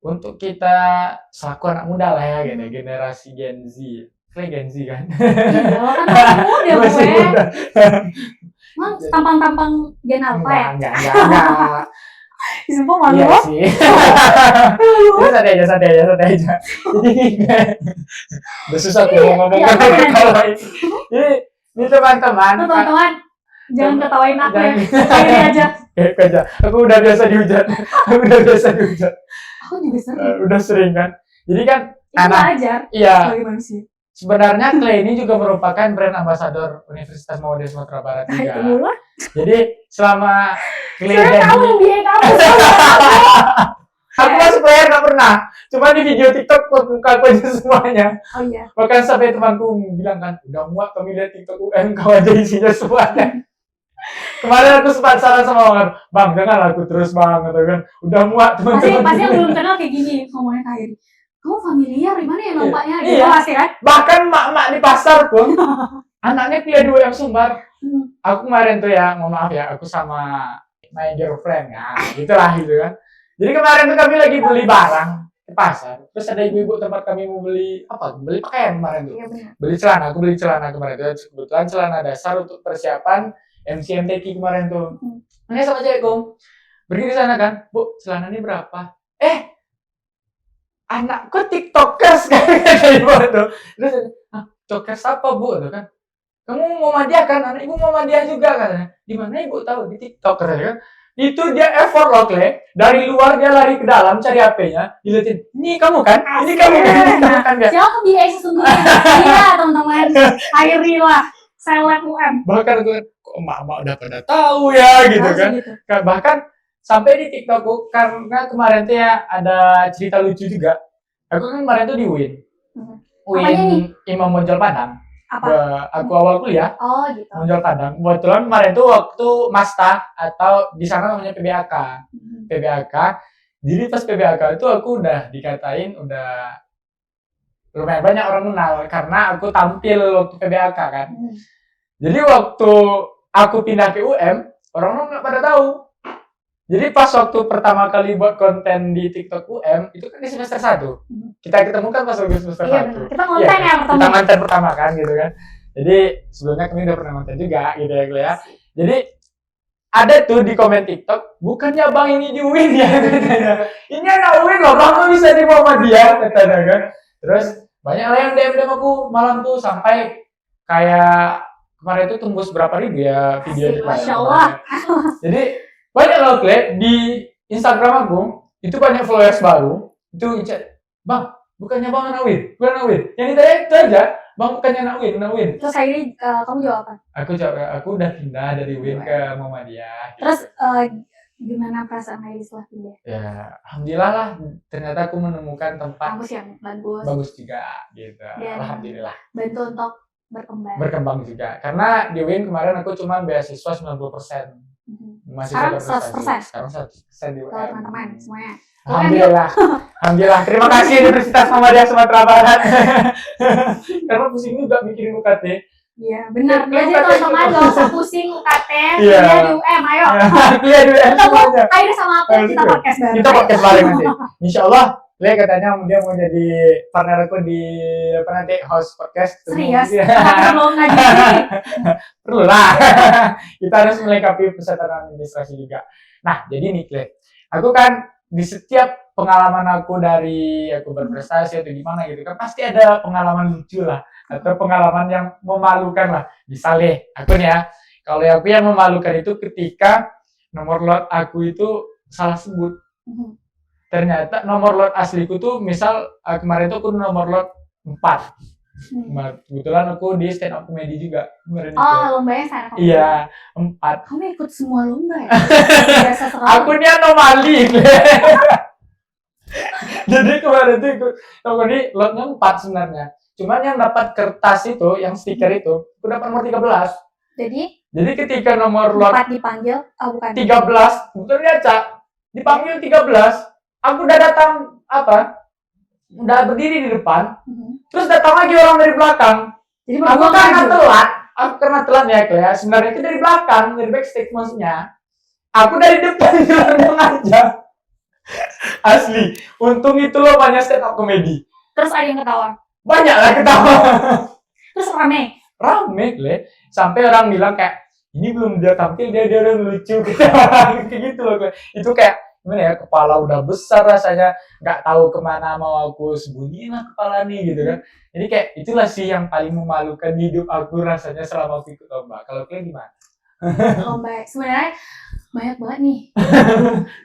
untuk kita selaku anak muda lah ya gitu, generasi Gen Z. Kayak Gen Z kan? Iya, kan masih muda gue. Emang tampang-tampang Gen Alpha ya? Enggak. Sumpah malu. Iya sih. Itu santai aja. Jadi udah susah tuh ngomong ketawa ini. Jadi ini teman-teman, jangan ketawain aku ya. Ini aja. Aku udah biasa dihujat. Aku juga sering. Udah sering kan. Jadi kan itu wajar sebagai manusia. Sebenarnya Clay ini juga merupakan brand ambassador Universitas Muhammadiyah Sumatera Barat juga. Jadi selama Clay kamu biaya kamu. Aku masuk player nggak pernah. Cuma di video TikTok muka aku aja semuanya. Oh iya. Bahkan sampai temanku bilang kan, udah muak kami lihat TikTok UM kau aja isinya semuanya. Kemarin aku sempat saran sama orang, bang jangan aku terus bang, atau kan udah muak teman-teman. Pasti yang belum kenal kayak gini ngomongnya kayak gini. Kamu familiar di mana ya nampaknya? Gitu pasti kan? Bahkan mak-mak di pasar pun anaknya kuliah di UM Sumbar. Aku kemarin tuh ya, mohon maaf ya, aku sama my girlfriend ya, gitulah gitu kan. Jadi kemarin tuh kami lagi beli barang ke pasar. Terus ada ibu-ibu tempat kami mau beli beli pakaian kemarin tuh. Beli celana, aku beli celana kemarin tuh. Kebetulan celana dasar untuk persiapan MCMTQ kemarin tuh. Ini sama cewekku. Pergi ke sana kan, Bu, celana ini berapa? Anakku tiktokers kan kayak gitu. Terus, tiktokers apa Bu? Tuh kan. Kamu Muhammadiyah kan? Anak ibu Muhammadiyah juga katanya. Di mana ibu tahu? Di TikTok katanya kan. Itu dia effort loh, Clay. Dari luar dia lari ke dalam cari HP-nya, dilihatin. Ini kamu kan? Ini kamu kan? Siapa biaya sesungguhnya? Iya, teman-teman. Airilah seleb UM. Bahkan kok emak-emak udah pada tahu ya gitu kan. Bahkan sampai di TikTokku karena kemarin tuh ya ada cerita lucu juga. Aku kan kemarin tuh di UIN. UIN Imam Bonjol Padang. Aku awal kuliah. Oh gitu. Bonjol Padang. Kebetulan kemarin tuh waktu Masta atau di sana namanya PBAK. PBAK. Jadi pas PBAK itu aku udah dikatain udah lumayan banyak orang kenal karena aku tampil waktu PBAK kan. Jadi waktu aku pindah ke UM, orang-orang nggak pada tahu. Jadi pas waktu pertama kali buat konten di TikTok UM, itu kan di semester 1. Kita ketemu kan pas waktu semester 1. Kita konten ya pertama. Kita konten pertama kan gitu kan. Jadi sebelumnya kami udah pernah konten juga gitu ya Clay ya. Jadi ada tuh di komen TikTok, bukannya bang ini di UIN ya katanya. Ini anak UIN loh, bang tuh bisa di Muhammadiyah katanya kan. Terus banyak lah yang DM aku malam tuh sampai kayak kemarin itu tembus berapa ribu ya video di Masya Allah. Jadi banyak loh Clay di Instagram aku itu banyak followers baru itu bang bukannya bang anak UIN bukan anak UIN yang ditanya itu aja bang bukannya anak UIN. Terus akhirnya kamu jawab apa? Aku udah pindah dari UIN ke Muhammadiyah. Terus gimana perasaan Hairi setelah pindah? Ya alhamdulillah lah ternyata aku menemukan tempat kampus yang bagus juga gitu. Dan alhamdulillah bantu untuk berkembang juga karena di UIN kemarin aku cuma beasiswa 90%. Masih sekarang 100% di UM. Teman-teman semuanya. Alhamdulillah. Terima kasih Universitas Muhammadiyah Sumatera Barat. Karena pusing juga mikirin UKT. Iya, benar. Kuliah Jadi UKT teman-teman semua. gak usah pusing UKT, Iya. kuliah di UM, ayo. Kuliah di UM Ketemu semuanya. akhirnya sama aku, kita podcast bareng. Kita podcast bareng nanti. Insya Allah, Le katanya dia mau jadi partner aku di apa nanti host podcast. Serius? Iya. Perlu ngaji. Perlu lah. Kita harus melengkapi peserta administrasi juga. Nah, jadi nih, Le. Aku kan di setiap pengalaman aku dari aku berprestasi atau gimana gitu kan pasti ada pengalaman lucu lah atau pengalaman yang memalukan lah. Misalnya aku nih ya, kalau aku yang memalukan itu ketika nomor lot aku itu salah sebut. Ternyata nomor lot asliku tuh misal kemarin tuh aku nomor lot 4. Kebetulan aku di stand up comedy juga kemarin itu. Lombanya sana. Iya, 4. Kamu ikut semua lomba ya? Biasa sekali. Aku ini anomali. Jadi kemarin tuh ikut aku ini lotnya 4 sebenarnya. Cuman yang dapat kertas itu, yang stiker itu, aku dapat nomor 13. Jadi ketika nomor lot 4 dipanggil, bukan. 13, betulnya Cak, dipanggil 13, aku udah datang udah berdiri di depan, terus datang lagi orang dari belakang. Jadi Aku karena telat ya, Clea. Sebenarnya itu dari belakang, dari backstage maksudnya. Aku dari depan jalan aja. Asli, untung itu loh banyak stand up comedy. Terus ada yang ketawa. Banyak lah ketawa. Terus rame, Clea. Sampai orang bilang kayak, ini belum dia tampil, dia udah lucu. Kayak gitu loh, Clea. Itu kayak, gimana ya, kepala udah besar rasanya, nggak tahu kemana mau aku sembunyiin lah kepala nih gitu kan. Jadi kayak itulah sih yang paling memalukan di hidup aku rasanya selama aku ikut lomba. Kalau kalian gimana? Lomba sebenarnya banyak banget nih.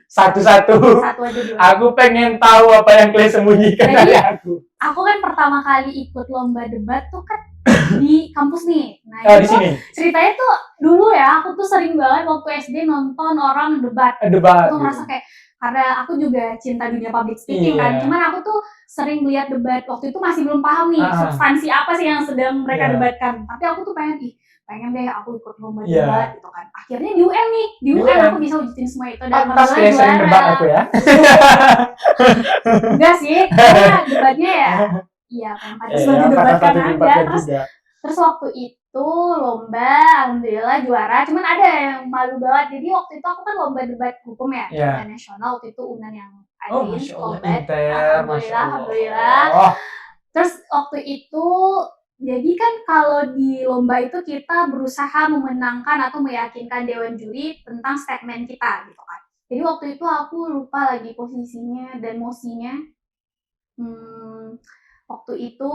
Satu-satu. Satu aja dulu. Aku pengen tahu apa yang kalian sembunyikan dari aku. Aku kan pertama kali ikut lomba debat tuh kan di kampus nih. Nah, Di sini. Ceritanya tuh dulu ya, aku tuh sering banget waktu SD nonton orang debat. Debat. Aku merasa kayak karena aku juga cinta dunia public speaking kan. Cuman aku tuh sering lihat debat. Waktu itu masih belum paham nih substansi apa sih yang sedang mereka debatkan. Tapi aku tuh pengen deh aku ikut lomba debat gitu kan. Akhirnya di UM nih, di UM aku bisa wujudin semua itu dan alhamdulillah juara. Sering debat aku ya. Enggak sih, karena debatnya ya iya kan seperti debatkan aja. Terus waktu itu lomba alhamdulillah juara, cuman ada yang malu banget. Jadi waktu itu aku kan lomba debat hukum ya, nasional waktu itu UNAN yang adain lomba. Alhamdulillah. Terus waktu itu jadi kan kalau di lomba itu kita berusaha memenangkan atau meyakinkan dewan juri tentang statement kita gitu kan. Jadi waktu itu aku lupa lagi posisinya dan mosinya. Waktu itu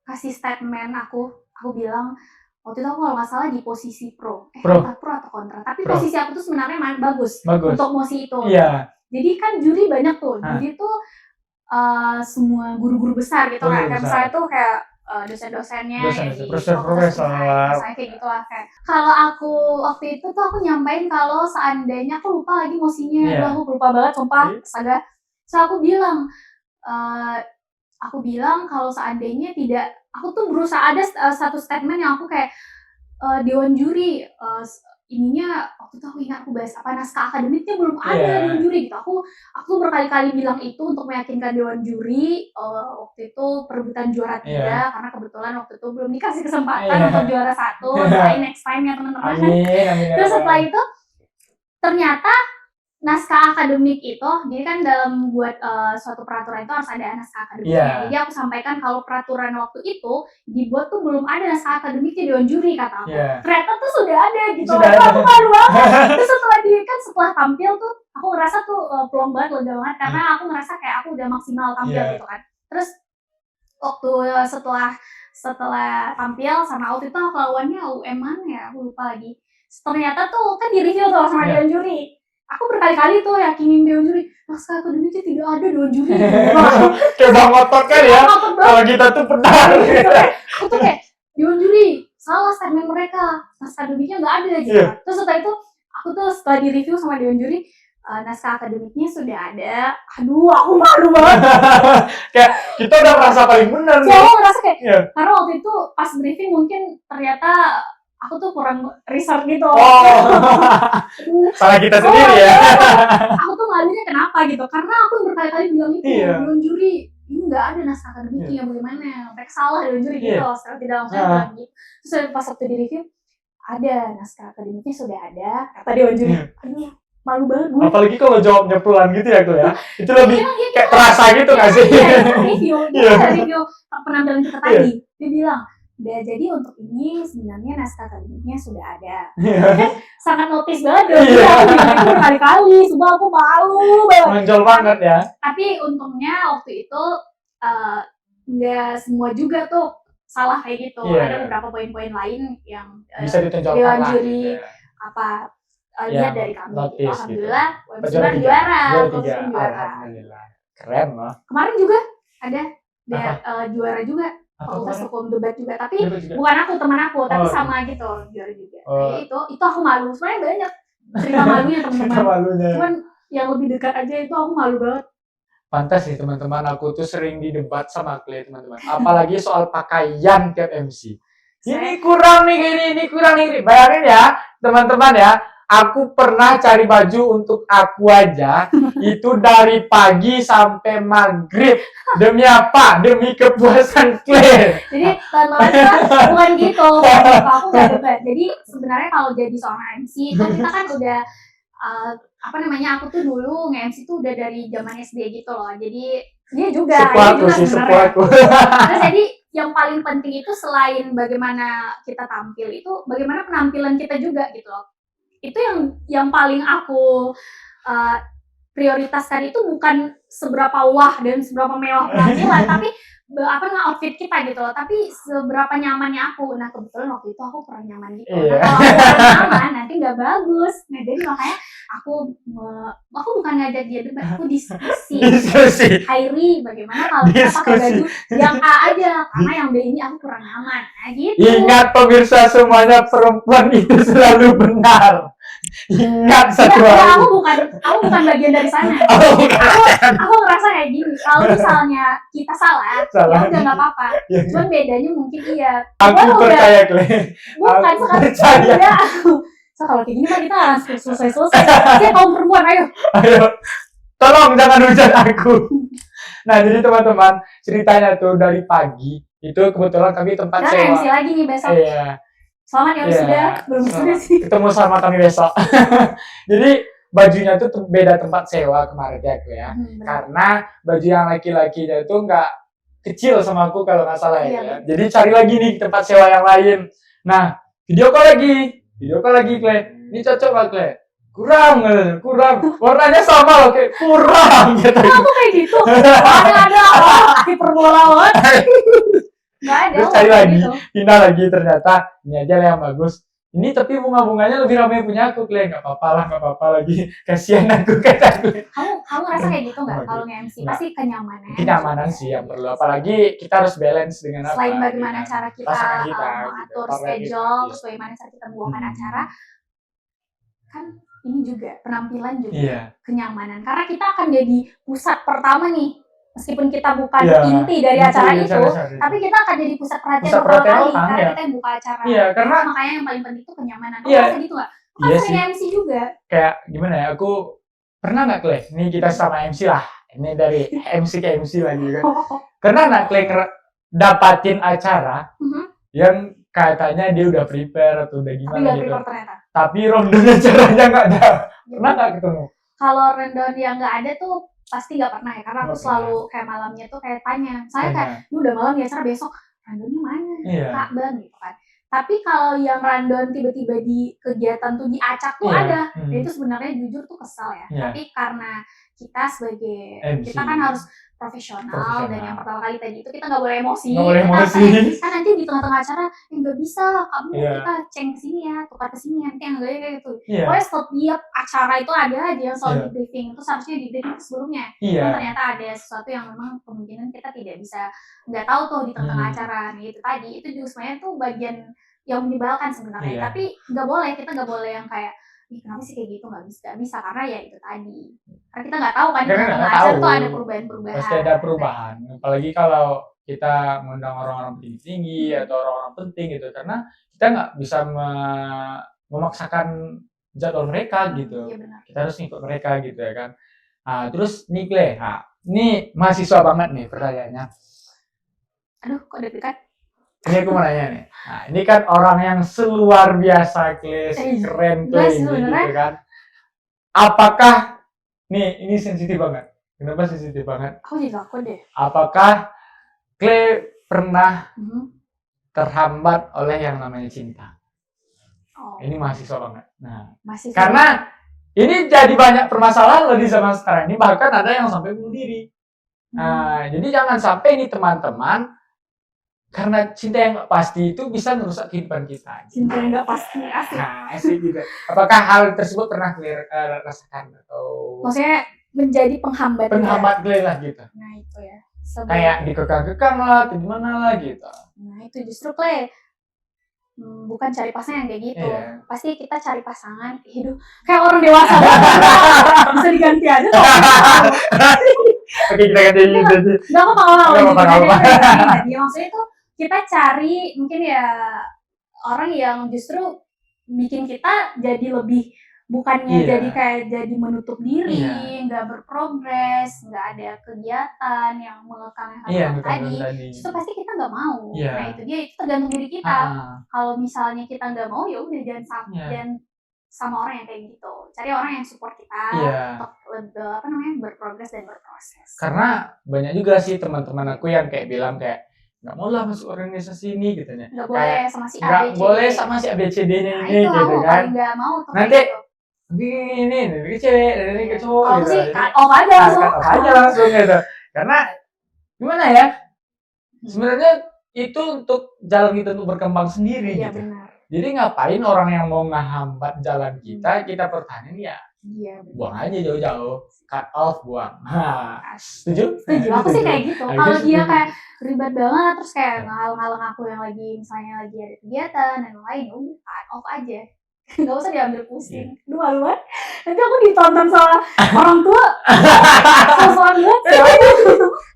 kasih statement aku bilang waktu itu aku kalau nggak salah di posisi pro atau kontra. Tapi posisi aku tuh sebenarnya bagus untuk mosi itu. Iya. Jadi kan juri banyak tuh. Juri tuh semua guru-guru besar gitu kan. Misalnya tuh kayak dosen-dosennya, profesor, kayak gitu lah kayak. Kalau aku waktu itu tuh aku nyampain kalau seandainya aku lupa lagi mosinya, aku lupa banget sumpah, astaga. So aku bilang kalau seandainya tidak, aku tuh berusaha ada satu statement yang aku kayak dewan juri ininya waktu itu aku ingat aku bahas apa naskah akademiknya belum ada dewan juri gitu. Aku berkali-kali bilang itu untuk meyakinkan dewan juri waktu itu perebutan juara 3 karena kebetulan waktu itu belum dikasih kesempatan untuk juara 1. Doain next time ya teman-teman. Amin. Terus setelah itu ternyata naskah akademik itu, jadi kan dalam buat suatu peraturan itu harus ada naskah akademiknya. Jadi aku sampaikan kalau peraturan waktu itu dibuat tuh belum ada naskah akademiknya dewan juri kata aku. Ternyata tuh sudah ada gitu. Aku malu banget. Terus setelah tampil tuh aku ngerasa tuh plong banget, lega banget karena aku ngerasa kayak aku udah maksimal tampil gitu kan. Terus waktu setelah tampil sama waktu itu aku lawannya UM mana ya, aku lupa lagi. Ternyata tuh kan di review tuh sama dewan juri. Aku berkali-kali tuh yakinin dewan juri, naskah akademiknya tidak ada dewan juri. Kayak udah ngotot kan ya, kalau kita tuh pernah. Aku tuh kayak, dewan juri, salah statement mereka, naskah akademiknya nggak ada gitu. Terus setelah itu, aku tuh setelah di review sama dewan juri, naskah akademiknya sudah ada. Aduh, aku malu banget. Kayak kita udah merasa paling benar. Aku ngerasa kayak, karena waktu itu pas briefing mungkin ternyata aku tuh kurang research gitu. Salah kita sendiri ya. Aku tuh malunya kenapa gitu? Karena aku berkali-kali bilang itu dewan juri ini nggak ada naskah akademiknya, bagaimana? Mereka salah dalam juri gitu, secara tidak langsung bilang gitu. Terus pas waktu di review, ada naskah akademiknya sudah ada, kata Dewan Juri. Aduh, malu banget gue. Apalagi kalau jawabnya pelan gitu ya, Kle ya. Itu lebih kayak terasa gitu nggak sih? Iya, itu review penampilan kita tadi. Dia bilang, jadi untuk ini sebenarnya naskah akademiknya sudah ada. Kan sangat notice banget dong. Aku bilang itu berkali-kali, sumpah aku malu banget. Menonjol banget ya. Tapi untungnya waktu itu nggak semua juga tuh salah kayak gitu. Ada beberapa poin-poin lain yang bisa ditonjolkan Dewan lah. Juri lihat dari kami. Alhamdullah, Webster juara. Alhamdulillah. Keren loh. Kemarin juga ada juara juga. Fakultas Hukum debat juga, tapi bukan aku, teman aku, tapi sama gitu juara juga. Itu aku malu, sebenarnya banyak cerita malunya teman-teman. Cuman yang lebih dekat aja itu aku malu banget. Pantas sih teman-teman, aku tuh sering didebat sama Kle teman-teman. Apalagi soal pakaian tiap MC. Ini kurang nih, ini kurang nih. Bayangin ya teman-teman ya. Aku pernah cari baju untuk aku aja, itu dari pagi sampai maghrib. Demi apa? Demi kepuasan Kle. Jadi teman-teman bukan gitu. Aku nggak debat. Jadi sebenarnya kalau jadi seorang MC itu kita kan udah aku tuh dulu nge-MC tuh udah dari zaman SD gitu loh. Jadi dia juga sepuaku. Terus jadi yang paling penting itu selain bagaimana kita tampil itu bagaimana penampilan kita juga gitu loh. Itu yang paling aku prioritaskan itu bukan seberapa wah dan seberapa mewah penampilan, tapi outfit kita gitu loh, tapi seberapa nyamannya aku. Nah kebetulan waktu itu aku kurang nyaman gitu. Nah kalau aku kurang nyaman nanti nggak bagus. Nah jadi makanya aku bukan ngajak dia debat, aku diskusi. Hairi, bagaimana kalau kita pakai baju yang A aja, karena yang B ini aku kurang nyaman. Nah gitu. Ingat pemirsa semuanya, perempuan itu selalu benar. Ingat satu hal. Aku bukan bagian dari sana. Aku ngerasa kayak gini. Kalau misalnya kita salah. Ya udah nggak apa-apa. Cuman bedanya mungkin iya. Aku percaya Kle. Bukan sekarang udah. So kalau kayak gini kan kita selesai. Saya kaum perempuan, ayo. Tolong jangan hujat aku. Nah jadi teman-teman, ceritanya tuh dari pagi itu kebetulan kami tempat sewa. MC lagi nih besok. Iya. Selamat ya sudah, belum sudah sih. Ketemu sama kami besok. Jadi bajunya tuh beda tempat sewa kemarin ya. Karena baju yang laki-lakinya itu nggak kecil sama aku kalau nggak salah ya. Jadi cari lagi nih tempat sewa yang lain. Nah video call lagi Kle. Ini cocok nggak Kle? Kurang. Warnanya sama loh kayak kurang gitu. Aku kayak gitu. Ada hiperbola banget. Nggak ada. Terus cari lagi, pindah lagi, ternyata ini aja lah yang bagus. Ini tapi bunga-bunganya lebih ramai punya aku, Kle. Nggak apa-apa lagi. Kasihan aku kata Kle. Kamu ngerasa kayak gitu nggak kalau nge-MC? Pasti kenyamanan. Kenyamanan sih yang perlu. Apalagi kita harus balance dengan apa. Selain bagaimana cara kita mengatur schedule, terus bagaimana cara kita membawakan acara, kan ini juga penampilan juga kenyamanan. Karena kita akan jadi pusat pertama nih. Meskipun kita bukan inti dari acara itu, tapi kita akan jadi pusat perhatian orang karena kita yang buka acara. Karena makanya yang paling penting itu kenyamanan. Kamu rasa gitu nggak? Kamu sering MC juga. Kayak gimana ya? Aku pernah nggak Kle? Ini kita sama MC lah. Ini dari MC ke MC lagi kan. Karena nggak Kle dapatin acara yang katanya dia udah prepare atau udah gimana gitu. Tapi rundown acaranya nggak ada. Pernah nggak ketemu? Kalau rundown yang nggak ada tuh pasti nggak pernah ya, karena aku selalu kayak malamnya tuh kayak tanya, saya kayak ini udah malam ya, acara besok rundownnya mana, Kak Bang gitu kan. Tapi kalau yang rundown tiba-tiba di kegiatan tuh diacak tuh ada, dan itu sebenarnya jujur tuh kesal ya. Tapi karena kita sebagai MC, kita kan harus profesional, dan yang pertama kali tadi itu kita nggak boleh emosi. Kan nanti di tengah-tengah acara nggak bisa, kamu kita ceng kesini ya, tukar kesini nanti yang kayak gitu. Pokoknya setiap acara itu ada aja yang selalu di briefing, itu seharusnya di briefing sebelumnya. Kan ternyata ada sesuatu yang memang kemungkinan kita tidak bisa, nggak tahu tuh di tengah-tengah acara. Nah itu tadi, itu juga sebenarnya tuh bagian yang menyebalkan sebenarnya. Tapi nggak boleh, kita nggak boleh yang kayak kenapa sih kayak gitu, nggak bisa karena ya itu tadi, karena kita nggak tahu kan di tengah acara tuh ada perubahan-perubahan. Pasti ada perubahan, apalagi kalau kita mengundang orang-orang tinggi atau orang-orang penting gitu, karena kita nggak bisa memaksakan jadwal mereka gitu. Kita harus ngikut mereka gitu ya kan. Terus nih Kle, Ini mahasiswa banget nih pertanyaannya. Aduh, kok deg-degan? Ini aku mau nanya nih. Nah, ini kan orang yang seluar biasa, Kles, keren Guys, Kles, sebenarnya- gitu kan. Apakah nih ini sensitif banget? Kenapa sensitif banget? Aku juga takut deh. Apakah Kle pernah Mhm. terhambat oleh yang namanya cinta? Oh, Ini mahasiswa banget. Nah, masih karena ini jadi banyak permasalahan loh di zaman sekarang ini, bahkan ada yang sampai bunuh diri. Nah, jadi jangan sampai ini teman-teman, karena cinta yang nggak pasti itu bisa merusak kehidupan kita. cinta yang nggak pasti, asik. Nah, asik gitu. Apakah hal tersebut pernah Claire rasakan atau Maksudnya menjadi penghambat. penghambat Claire lah gitu? Nah itu ya. Kayak dikekang-kekang lah, atau gimana lah gitu. Nah itu justru Clay. Bukan cari pasangan yang kayak gitu. Iya. Pasti kita cari pasangan hidup kayak orang dewasa banget. Bisa diganti aja. Oke, kita ganti jadi. Gak apa-apa. Nggak apa-apa. Jadi maksudnya itu kita cari mungkin ya orang yang justru bikin kita jadi lebih bukannya Iya. jadi kayak jadi menutup diri, Iya. nggak berprogres, nggak ada kegiatan yang mengekang Iya, tadi. tadi. Itu pasti kita nggak mau. Iya. Nah itu dia, itu tergantung diri kita. Kalau misalnya kita nggak mau ya udah jangan Iya. jangan sama orang yang kayak gitu. Cari orang yang support kita Iya. untuk lebih berprogres dan berproses. Karena banyak juga sih teman-teman aku yang kayak bilang kayak nggak mau lah masuk organisasi ini gitu ya. Nggak boleh sama si A, Nggak B, C, D. boleh sama si ABCD-nya Nah, ini itu gitu aku kan. paling nggak mau tuh Nanti kayak gitu. Ini dari cewek, dari ke cowok Kalau gitu. sih Jadi, cut off aja langsung. cut off aja langsung gitu. Karena gimana ya? Sebenarnya itu untuk jalan kita untuk berkembang sendiri Iya gitu. benar. Jadi ngapain orang yang mau ngehambat jalan kita pertahanin ya Iya buang benar. aja jauh-jauh, cut off, buang. Nah, setuju? Setuju. Aku sih kayak gitu. Aku Kalau dia setuju. kayak ribet banget terus kayak ngalang-ngalang aku yang lagi misalnya lagi ada kegiatan dan lain, udah cut off aja. Nggak usah diambil pusing. Lu malu banget. Nanti aku ditonton sama orang tua. Sosokan banget.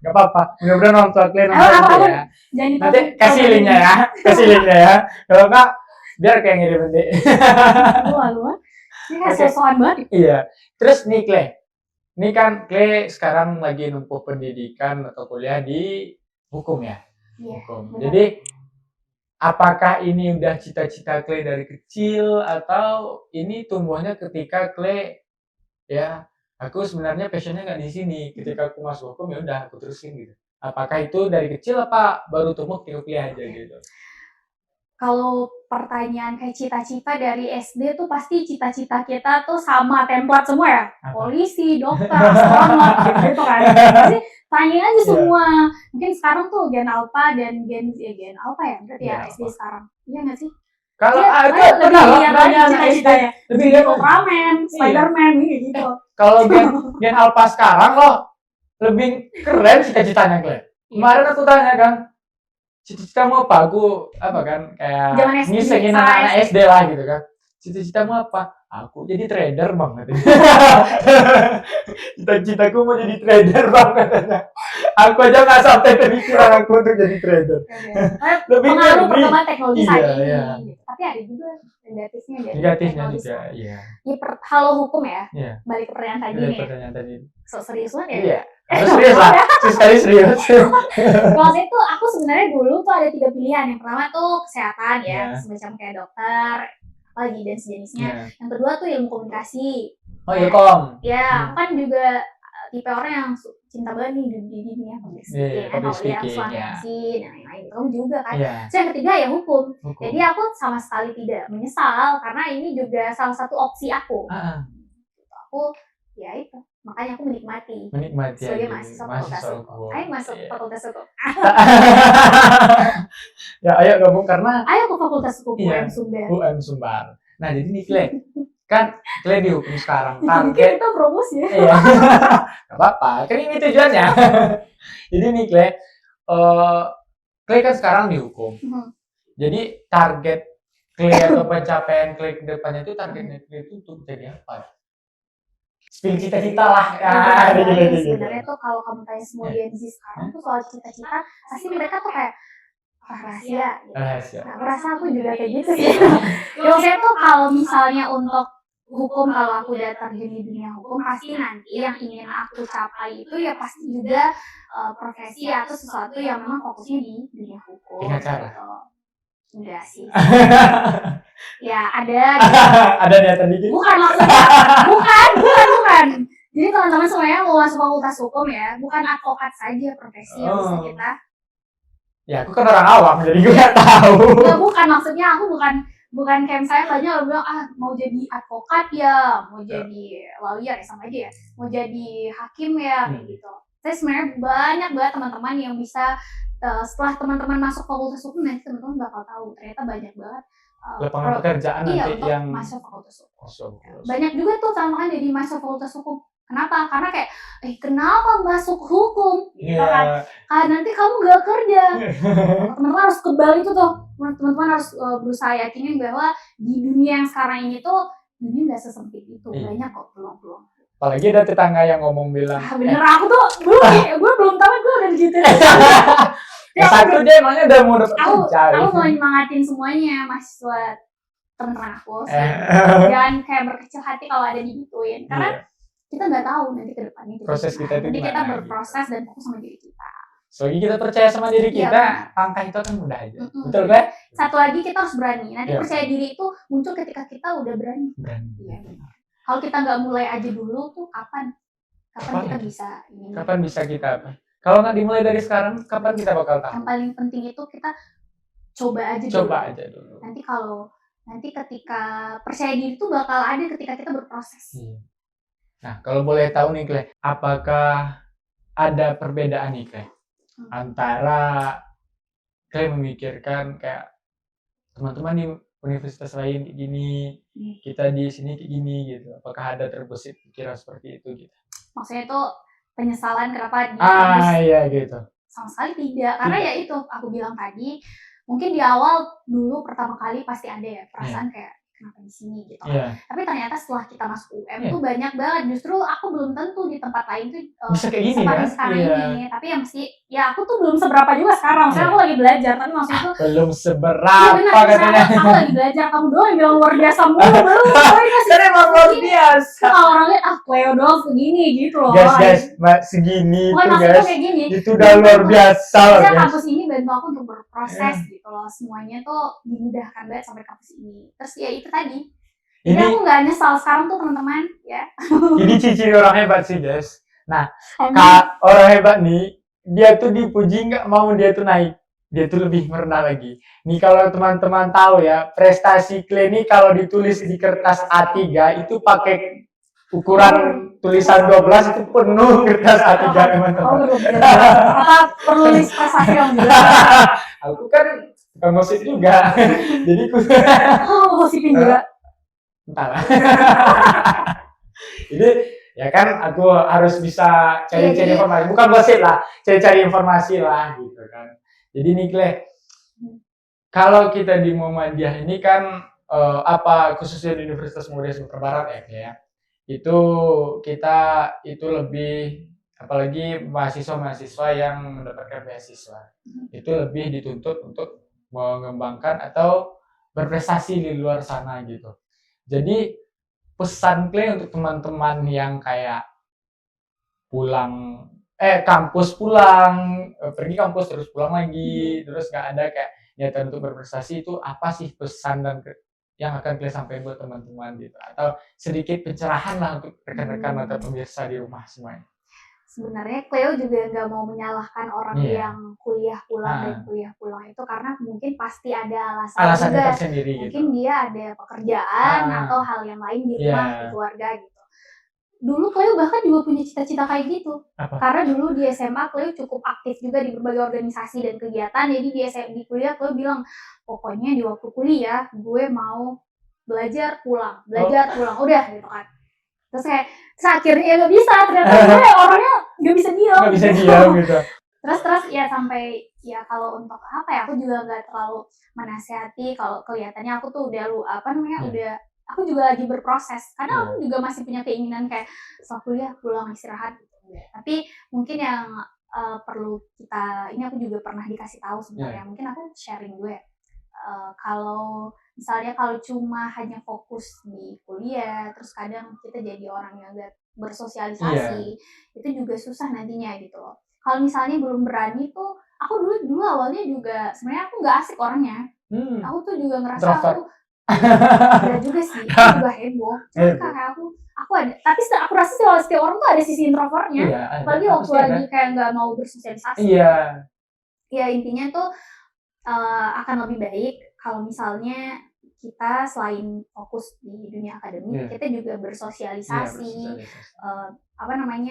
Gak apa-apa, mudah-mudahan orang tua kalian Apa, nanti apa, ya. Jangan ditonton. Nanti kasih linknya ya, kasih linknya ya. Kalau enggak, biar kayak ngirim nanti. Lu malu banget. Ini kayak Oke. sosokan banget. Iya. Terus nih Clay, ini kan Clay sekarang lagi nempuh pendidikan atau kuliah di hukum ya. Iya. Hukum. benar. Jadi apakah ini udah cita-cita Clay dari kecil atau ini tumbuhnya ketika Clay ya aku sebenarnya passionnya nggak di sini, ketika aku masuk hukum ya udah aku terusin gitu. Apakah itu dari kecil apa baru tumbuh ketika kuliah aja gitu? Kalau pertanyaan kayak cita-cita dari SD tuh pasti cita-cita kita tuh sama template semua ya. Apa? Polisi, dokter, astronot gitu kan. Pasti tanya aja Iya. semua. Mungkin sekarang tuh Gen Alpha dan Gen Alpha ya berarti ya Gen SD Alpha. sekarang. Iya nggak sih? Kalau Iya, ada lebih pernah loh, lihat banyak lagi anak SD cita-citanya. lebih Jadi lihat Ultraman, Spiderman gitu. kalau Gen Alpha sekarang loh lebih keren cita-citanya Clay. Kemarin aku tanya kan, cita-citamu apa? Aku apa kan kayak Zaman SD, ngisengin sama anak-anak SD. SD lah gitu kan. Cita-citamu apa? Aku jadi trader bang katanya. Cita-citaku mau jadi trader bang katanya. Aku aja nggak sampai kepikiran aku untuk jadi trader. Lebih Pengaruh ngeri. perkembangan teknologi Iya, saat ini. iya. Gitu. Tapi ada juga negatifnya dari Negatifnya teknologi juga, sekarang. iya. Ya, halo hukum ya. Iya. Balik ke pertanyaan tadi Ada nih. pertanyaan tadi. So serius banget ya. Iya. Harus serius lah. Sekali serius. Kalau saya tuh aku sebenarnya dulu tuh ada 3 pilihan. Yang pertama tuh kesehatan ya, Iya. semacam kayak dokter, apalagi dan sejenisnya. Iya. Yang kedua tuh ilmu komunikasi. Oh iya kom. Ya, aku kan juga tipe orang yang cinta banget nih di dunia public speaking, Iya, public kalau yang speaking, suami ya. MC dan lain-lain. Kamu juga kan. Iya. Terus yang ketiga ya hukum. Hukum. Jadi aku sama sekali tidak menyesal karena ini juga salah satu opsi aku. Ah, Aku ya itu, makanya aku menikmati. menikmati Sebagai aja. mahasiswa fakultas hukum. Ayo masuk Iya. fakultas hukum. Ya ayo gabung karena Ayo ke fakultas hukum Iya. UM Sumber. UM Sumbar. Nah jadi nih Clay, kan Clay di hukum sekarang Mungkin target. kita promosi ya. Iya. Gak apa-apa, kan ini tujuannya. Jadi nih Clay, Clay kan sekarang di hukum. Jadi target Clay atau pencapaian Clay ke depannya itu targetnya Clay itu untuk jadi apa? Spill cita-cita lah. Ya, gitu. Sebenarnya tuh kalau kamu tanya semua Gen Z sekarang tuh soal cita-cita, pasti mereka tuh kayak rahasia. Gitu. Rahasia. Nah, aku rasa aku juga kayak gitu sih. Ya saya tuh kalau misalnya untuk hukum, kalau aku udah terjun di dunia hukum, pasti nanti yang ingin aku capai itu ya pasti juga profesi atau sesuatu yang memang fokusnya di dunia hukum. Dengan cara? Gitu. Enggak sih. Ya ada. Gitu. Ada niatan dikit? Bukan maksudnya. Bukan. Jadi teman-teman semuanya mau masuk fakultas hukum ya, bukan advokat saja profesi yang bisa kita. Ya aku kan orang awam jadi gue nggak tahu. Ya bukan, maksudnya aku bukan kayak misalnya banyak orang bilang mau jadi advokat ya, mau jadi lawyer ya sama aja ya, mau jadi hakim ya kayak gitu. Saya sebenarnya banyak banget teman-teman yang bisa setelah teman-teman masuk fakultas hukum nanti teman-teman bakal tahu ternyata banyak banget lapangan pekerjaan iya, nanti untuk yang masuk fakultas hukum. Banyak juga tuh teman-teman jadi masuk fakultas hukum. Kenapa? Karena kayak, kenapa masuk hukum? Gitu kan. Nanti kamu gak kerja. Teman-teman harus kebal itu tuh. Teman-teman harus berusaha yakinin bahwa di dunia yang sekarang ini tuh, dunia gak sesempit itu. Banyak kok peluang-peluang. Apalagi ada tetangga yang ngomong bilang. Bener, aku tuh gue belum tahu gue udah gitu. Ya satu dia emangnya udah mau dapat kerja. Aku mau nyemangatin semuanya mahasiswa teman-teman aku. Jangan kayak berkecil hati kalau ada digituin. Karena kita nggak tahu nanti ke depannya proses kita itu gimana. Kita berproses dan fokus sama diri kita. Selagi kita percaya sama diri kita, langkah itu akan mudah aja. Betul kan? Satu lagi kita harus berani. Nanti percaya diri itu muncul ketika kita udah berani. Iya. Kalau kita nggak mulai aja dulu tuh kapan kita bisa ini? Kapan bisa kita apa? Kalau nggak dimulai dari sekarang, kapan kita bakal tahu? Yang paling penting itu kita coba aja dulu. Nanti ketika percaya diri itu bakal ada ketika kita berproses. Nah, kalau boleh tahu nih, Clay, apakah ada perbedaan nih, Clay, antara Clay memikirkan kayak teman-teman di universitas lain kayak gini, kita di sini kayak gini gitu. Apakah ada terbesit pikiran seperti itu gitu? Maksudnya itu penyesalan kenapa iya gitu. Sama sekali tidak, karena ya itu aku bilang tadi, mungkin di awal dulu pertama kali pasti ada ya perasaan kayak kenapa di sini gitu. Tapi ternyata setelah kita masuk UM tuh banyak banget. Justru aku belum tentu di tempat lain tuh bisa kayak gini kan? Sekarang ini. Tapi yang mesti ya aku tuh belum seberapa juga sekarang. Maksudnya aku lagi belajar, tapi maksudnya tuh belum seberapa katanya. Aku lagi belajar, kamu doang yang bilang luar biasa mulu. Belum. Karena emang luar biasa. Kalau orang lihat Cleo doang segini gitu loh. Guys, segini tuh guys. Kayak gini. Itu udah luar biasa loh guys. Kampus ini bantu aku untuk berproses gitu loh. Semuanya tuh dimudahkan banget sampai kampus ini. Terus ya itu tadi. Jadi aku nggak nyesal sekarang tuh teman-teman ya. Ini ciri orang hebat sih guys. Nah, orang hebat nih, dia tuh dipuji nggak mau dia tuh naik. Dia tuh lebih merendah lagi. Nih kalau teman-teman tahu ya, prestasi Clay ini kalau ditulis di kertas A3 itu pakai ukuran tulisan 12 itu penuh kertas A3 teman-teman. Apa perlu list prestasi yang juga? Aku kan ngosip juga. Jadi ngosipin juga. Entahlah. Jadi ya kan aku harus bisa cari-cari informasi, bukan gosip lah, cari-cari informasi lah gitu kan. Jadi nih Clay, kalau kita di Muhammadiyah ini kan khususnya di Universitas Muhammadiyah Sumatera Barat ya, itu kita itu lebih, apalagi mahasiswa-mahasiswa yang mendapatkan beasiswa, itu lebih dituntut untuk mengembangkan atau berprestasi di luar sana gitu. Jadi pesan Clay untuk teman-teman yang kayak kampus pulang, pergi kampus terus pulang lagi, terus nggak ada kayak niatan untuk berprestasi, itu apa sih pesan dan yang akan Clay sampaikan buat teman-teman gitu, atau sedikit pencerahan lah untuk rekan-rekan atau pemirsa di rumah semuanya. Sebenarnya Cleo juga nggak mau menyalahkan orang yang kuliah pulang dan kuliah pulang itu, karena mungkin pasti ada alasan juga. Mungkin gitu. Dia ada pekerjaan atau hal yang lain di rumah, di keluarga gitu. Dulu Cleo bahkan juga punya cita-cita kayak gitu. Karena dulu di SMA Cleo cukup aktif juga di berbagai organisasi dan kegiatan. Jadi di kuliah Cleo bilang, pokoknya di waktu kuliah gue mau belajar pulang, udah gitu kan. Terus akhirnya ya nggak bisa, ternyata gue orangnya nggak bisa diam gitu. Terus ya sampai ya kalau untuk apa ya, aku juga nggak terlalu menasihati kalau kelihatannya aku tuh udah udah aku juga lagi berproses, karena aku juga masih punya keinginan kayak setelah kuliah pulang istirahat gitu. Tapi mungkin yang perlu kita, ini aku juga pernah dikasih tahu sebenarnya, mungkin aku sharing gue kalau misalnya kalau cuma hanya fokus di kuliah, terus kadang kita jadi orang yang gak bersosialisasi, itu juga susah nantinya gitu loh. Kalau misalnya belum berani tuh, aku dulu awalnya juga sebenarnya aku nggak asik orangnya. Aku tuh juga ngerasa Introvert. aku enggak juga sih, aku juga heboh. Cuma kayak aku ada, tapi aku rasa setiap orang tuh ada sisi introvertnya. Iya, Apalagi waktu lagi kayak nggak mau bersosialisasi. Iya. Ya intinya tuh akan lebih baik kalau misalnya kita selain fokus di dunia akademik, kita juga bersosialisasi,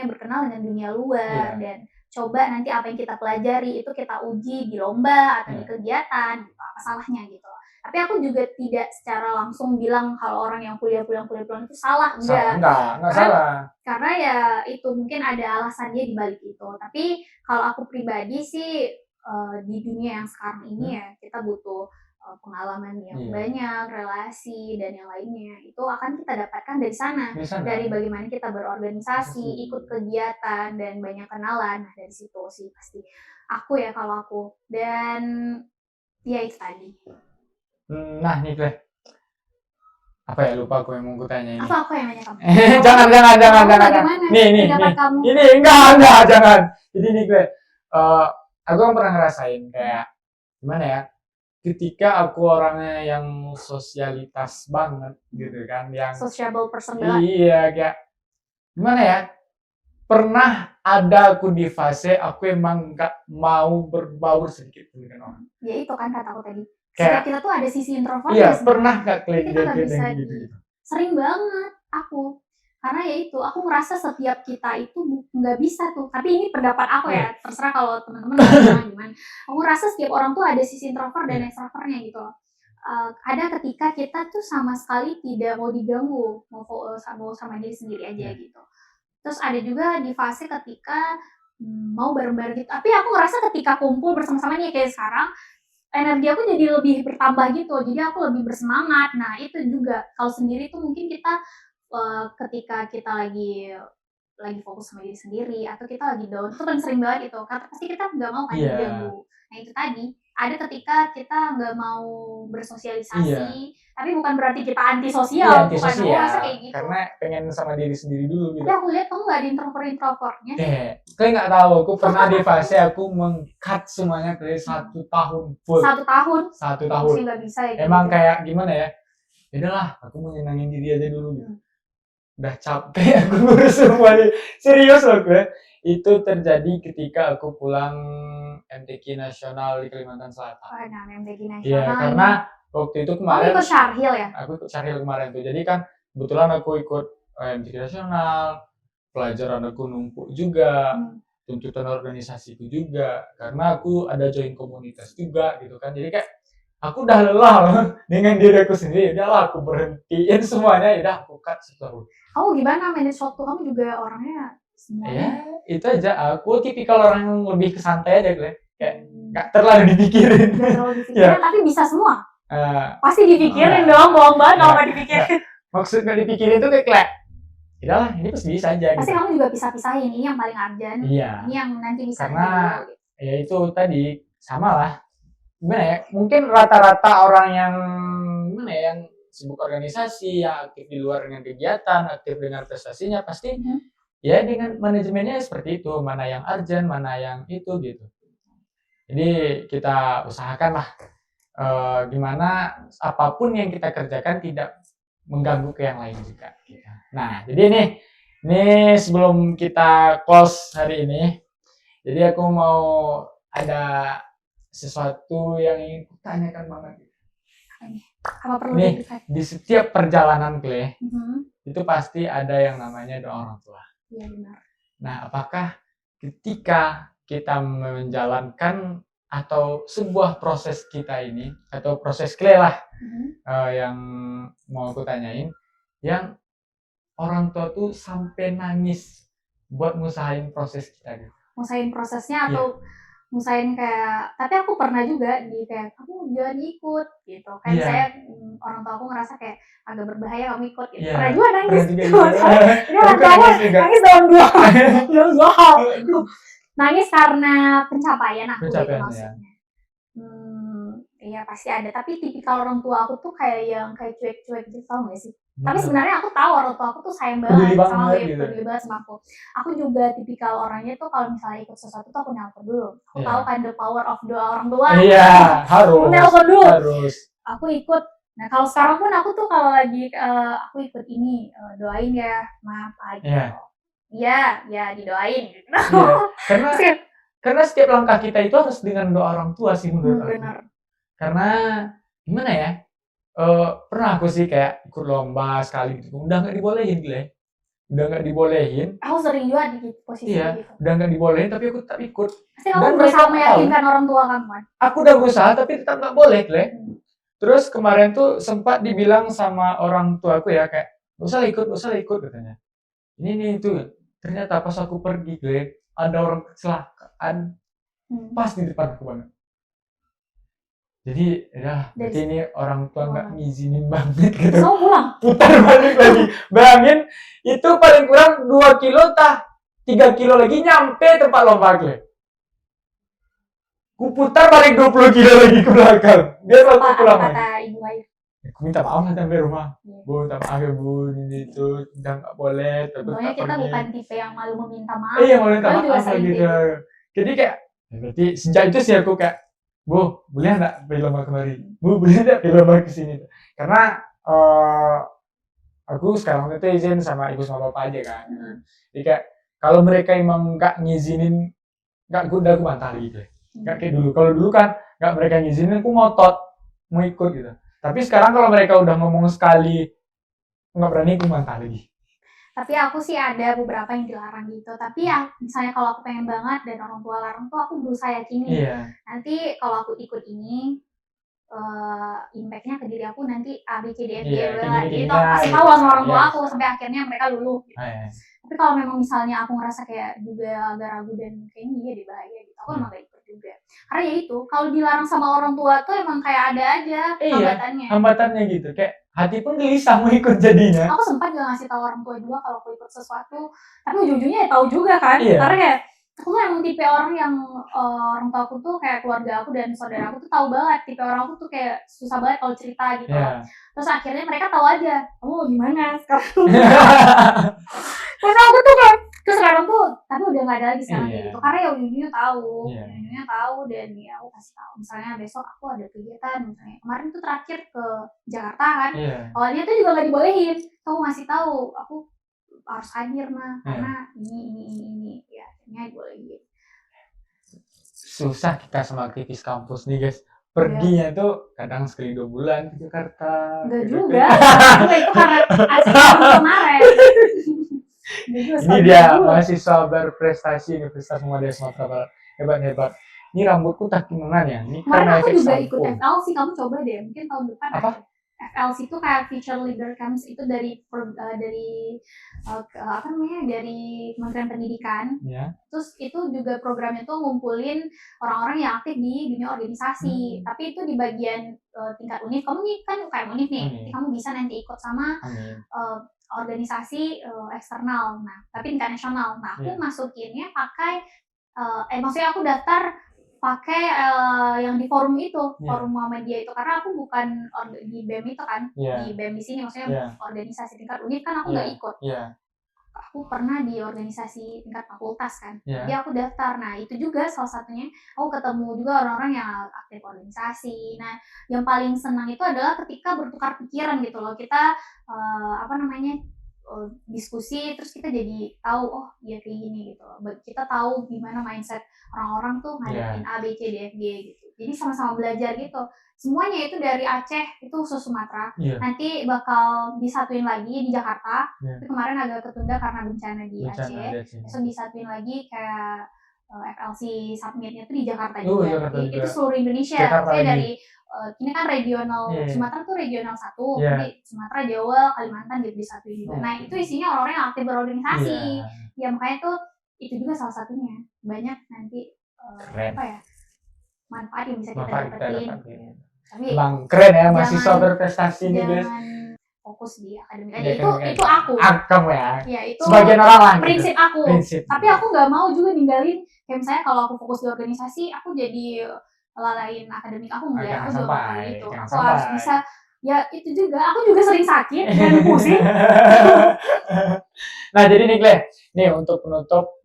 berkenal dengan dunia luar, dan coba nanti apa yang kita pelajari itu kita uji di lomba atau di kegiatan, gitu. Apa salahnya gitu. Tapi aku juga tidak secara langsung bilang kalau orang yang kuliah itu salah, enggak salah. Karena ya itu mungkin ada alasannya di balik itu. Tapi kalau aku pribadi sih di dunia yang sekarang ini ya kita butuh pengalaman yang banyak, relasi dan yang lainnya. Itu akan kita dapatkan dari sana. Dari bagaimana kita berorganisasi, ikut kegiatan dan banyak kenalan. Nah, dari situ sih pasti aku ya kalau aku. Dan ya itu tadi. Nah, nih Clay. Apa ya, lupa aku yang mau kutanya ini. Apa aku yang nanya kamu? jangan. Nih. Ini enggak, jangan. Jadi nih Clay, aku kan pernah ngerasain kayak gimana ya? Ketika aku orangnya yang sosialitas banget gitu kan, yang sociable person banget. Iya, kayak gimana ya? Pernah ada aku di fase aku emang nggak mau berbaur sedikit dengan orang. Ya itu kan kataku tadi. Setiap kita tuh ada sisi introvert. Iya, pernah nggak klik gitu. Sering banget aku. Karena ya itu, aku ngerasa setiap kita itu nggak bisa tuh. Tapi ini pendapat aku ya, terserah kalau teman-teman gimana. Aku ngerasa setiap orang tuh ada sisi introvert dan extrovertnya gitu. Ada ketika kita tuh sama sekali tidak mau diganggu, mau sama diri sendiri aja gitu. Terus ada juga di fase ketika mau bareng-bareng gitu. Tapi aku ngerasa ketika kumpul bersama-sama nih kayak sekarang, energi aku jadi lebih bertambah gitu. Jadi aku lebih bersemangat. Nah itu juga, kalau sendiri tuh mungkin kita ketika kita lagi fokus sama diri sendiri atau kita lagi down, itu kan sering banget itu karena pasti kita nggak mau kan diganggu. Nah itu tadi, ada ketika kita nggak mau bersosialisasi, tapi bukan berarti kita antisosial, bukan aku rasa kayak gitu. Karena pengen sama diri sendiri dulu gitu. Tapi aku lihat kamu nggak ada introvertnya. Kayak nggak tahu, aku pernah di fase aku meng-cut semuanya kayak 1 tahun full. 1 tahun? 1 tahun. Nggak bisa ya. Emang gitu. Kayak gimana ya? Yaudahlah, aku mau nyenangin diri aja dulu gitu. Udah capek aku ngurus semuanya. Serius loh gue. Itu terjadi ketika aku pulang MTQ nasional di Kalimantan Selatan. MTQ nasional. Iya, karena waktu itu kemarin. Aku ikut Syarhil ya? Aku ikut Syarhil kemarin tuh. Jadi kan kebetulan aku ikut MTQ nasional, pelajaran aku numpuk juga, tuntutan organisasiku juga. Karena aku ada join komunitas juga gitu kan. Jadi kayak aku udah lelah loh dengan diri aku sendiri. Udahlah aku berhentiin semuanya, udah aku cut setahun. Kamu gimana manage waktu? Kamu juga orangnya semuanya? Ya, itu aja. Aku tipikal orang yang lebih kesantai aja, kayak nggak terlalu dipikirin. Tapi bisa semua. Pasti dipikirin dong, bohong banget kalau nggak dipikirin. Maksud nggak dipikirin tuh kayak, udahlah ini pasti bisa aja. Pasti gitu. Kamu juga bisa-pisahin, ini yang paling urgent, ini yang nanti bisa. Karena ya itu tadi sama lah. Gimana ya? Mungkin rata-rata orang yang yang sibuk organisasi, yang aktif di luar dengan kegiatan, aktif dengan prestasinya, pasti ya dengan manajemennya seperti itu, mana yang urgent, mana yang itu gitu. Jadi kita usahakan lah gimana apapun yang kita kerjakan tidak mengganggu ke yang lain juga. Nah, jadi ini sebelum kita close hari ini, jadi aku mau ada sesuatu yang ingin kutanyakan banget. Apa perlu di setiap perjalanan Clay, itu pasti ada yang namanya doa orang tua. Iya benar. Nah, apakah ketika kita menjalankan atau sebuah proses kita ini atau proses Clay lah yang mau aku tanyain, yang orang tua tuh sampai nangis buat ngusahain proses kita gitu. Ngusahain prosesnya atau ngusahain kayak, tapi aku pernah juga di kayak kamu jangan ikut gitu kan. Saya orang tua aku ngerasa kayak agak berbahaya kamu ikut gitu. Pernah juga nangis gitu. Nangis dalam dua hal. Nangis karena pencapaian aku gitu maksudnya. Iya pasti ada, tapi tipikal orang tua aku tuh kayak yang kayak cuek-cuek gitu, tau gak sih? Tapi sebenarnya aku tahu orang tua aku tuh sayang peduli banget sama banget gue, gitu. peduli banget sama aku. Aku juga tipikal orangnya tuh kalau misalnya ikut sesuatu tuh aku nelpon dulu. Aku Iya. tahu kan the power of doa orang tua. Iya, Aku nelpon dulu. harus. Aku ikut. Nah kalau sekarang pun aku tuh kalau lagi aku ikut ini doain ya, maaf gitu. Iya, ya didoain. Iya. Karena setiap langkah kita itu harus dengan doa orang tua sih menurut aku. Benar. Karena gimana ya? Pernah aku sih kayak ikut lomba sekali gitu. Udah nggak dibolehin gitu ya. Udah nggak dibolehin. Aku sering juga di posisi gitu. Udah nggak dibolehin tapi aku tetap ikut. Pasti kamu berusaha meyakinkan orang tua kamu kan? Aku udah berusaha tapi tetap nggak boleh, Le. Terus kemarin tuh sempat dibilang sama orang tua aku ya kayak, usah ikut katanya. Ini itu. Ternyata pas aku pergi, Le, ada orang kecelakaan pas di depan aku banget. Jadi ya, berarti ini orang tua nggak ngizinin banget gitu. Kamu pulang? Putar balik lagi. Bayangin, itu paling kurang 2 kilo 3 kilo lagi nyampe tempat lomba gue. Ku putar balik 20 kilo lagi ke belakang. Biar aku pulang lagi. Kata ibu ayah? Aku minta maaf lah sampai rumah. Bu, minta maaf ya bu, ini itu udah nggak boleh. Pokoknya kita bukan tipe yang malu meminta maaf. Iya, mau minta maaf gitu. Jadi kayak, berarti sejak itu sih aku kayak, Bu, boleh nggak pergi lomba kemari? Bu, boleh nggak pergi lomba kesini? Karena aku sekarang itu izin sama ibu sama bapak aja kan. Jadi kayak kalau mereka emang nggak ngizinin, nggak aku bantah gitu. Nggak kayak dulu. Kalau dulu kan nggak mereka ngizinin, aku ngotot mau ikut gitu. Tapi sekarang kalau mereka udah ngomong sekali nggak berani, aku bantah lagi. Tapi aku sih ada beberapa yang dilarang gitu. Tapi ya misalnya kalau aku pengen banget dan orang tua larang tuh aku berusaha yakinin. Nanti kalau aku ikut ini impact-nya ke diri aku nanti A, B, C, D, F, G, gitu. Kasih tahu sama orang tua aku sampai akhirnya mereka luluh. Gitu. Tapi kalau memang misalnya aku ngerasa kayak juga agak ragu dan kayaknya dia deh bahaya gitu, aku emang gak ikut juga. Karena ya itu, kalau dilarang sama orang tua tuh emang kayak ada aja hambatannya gitu. Kayak hati pun gelisah mau ikut jadinya. Aku sempat gak ngasih tahu orang tua juga kalau aku ikut sesuatu, tapi ujung-ujungnya ya tahu juga kan. Karena kayak aku tuh emang tipe orang yang orang tua aku tuh kayak keluarga aku dan saudara aku tuh tahu banget tipe orang aku tuh kayak susah banget kalau cerita gitu. Terus akhirnya mereka tahu aja, kamu mau gimana sekarang? Karena aku tuh kayak terus sekarang tuh, tapi udah nggak ada lagi sekarang gitu. Karena ya ujungnya tahu dan ya aku kasih tahu. Misalnya besok aku ada kegiatan, misalnya kemarin tuh terakhir ke Jakarta kan, awalnya tuh juga nggak dibolehin. Kamu ngasih tahu, aku harus hadir karena ini ya akhirnya dibolehin. Susah kita sama aktivis kampus nih guys. Perginya tuh kadang sekali 2 bulan ke Jakarta. Enggak juga. Itu karena asli kemarin. Ini dia mahasiswa berprestasi Universitas Muhammadiyah Sumatera Barat. Hebat. Ini rambutku tak kimungan ya. Ini karena aku juga ikut FLC, kamu coba deh. Mungkin tahun depan apa? FLC itu kayak Future Leader Camps, itu dari apa namanya, dari Kementerian Pendidikan. Terus itu juga programnya tuh ngumpulin orang-orang yang aktif di dunia organisasi. Tapi itu di bagian tingkat univ. Kamu nih kan UKM univ nih, kamu bisa nanti ikut sama organisasi eksternal. Nah, tapi tingkat nasional. Nah, aku masukinnya pakai maksudnya aku daftar pakai yang di forum itu, forum Muhammadiyah itu, karena aku bukan di BEM itu kan, di BEM di sini maksudnya organisasi tingkat univ kan aku nggak ikut. Aku pernah di organisasi tingkat fakultas kan, jadi aku daftar. Nah itu juga salah satunya aku ketemu juga orang-orang yang aktif organisasi. Nah yang paling senang itu adalah ketika bertukar pikiran gitu loh, kita diskusi, terus kita jadi tahu oh ya kayak gini gitu loh. Kita tahu gimana mindset orang-orang tuh ngadepin A, B, C, D, F, G gitu. Jadi sama-sama belajar gitu. Semuanya itu dari Aceh, itu khusus Sumatera. Nanti bakal disatuin lagi di Jakarta. Tapi kemarin agak ketunda karena bencana di Aceh. Besok disatuin lagi kayak FLC Summit-nya tuh di Jakarta juga. Itu seluruh Indonesia. Saya dari ini kan regional, Sumatera tuh regional 1, jadi Sumatera, Jawa, Kalimantan gitu disatuin juga. Nah itu isinya orang-orang yang aktif berorganisasi. Ya makanya tuh itu juga salah satunya. Banyak nanti manfaat yang bisa kita dapetin. Tapi bang keren ya mahasiswa berprestasi nih guys. Fokus di akademik aja. Itu aku. Kamu ya. Ya itu sebagian orang lah. Prinsip aku. Tapi aku nggak mau juga ninggalin. Kayak misalnya kalau aku fokus di organisasi, aku jadi lalaiin akademik aku enggak, jangan aku juga sampai, kayak gitu. jangan Aku harus sampai. bisa, ya itu juga, aku juga sering sakit dan pusing. Nah, jadi nih Gle, nih untuk penutup,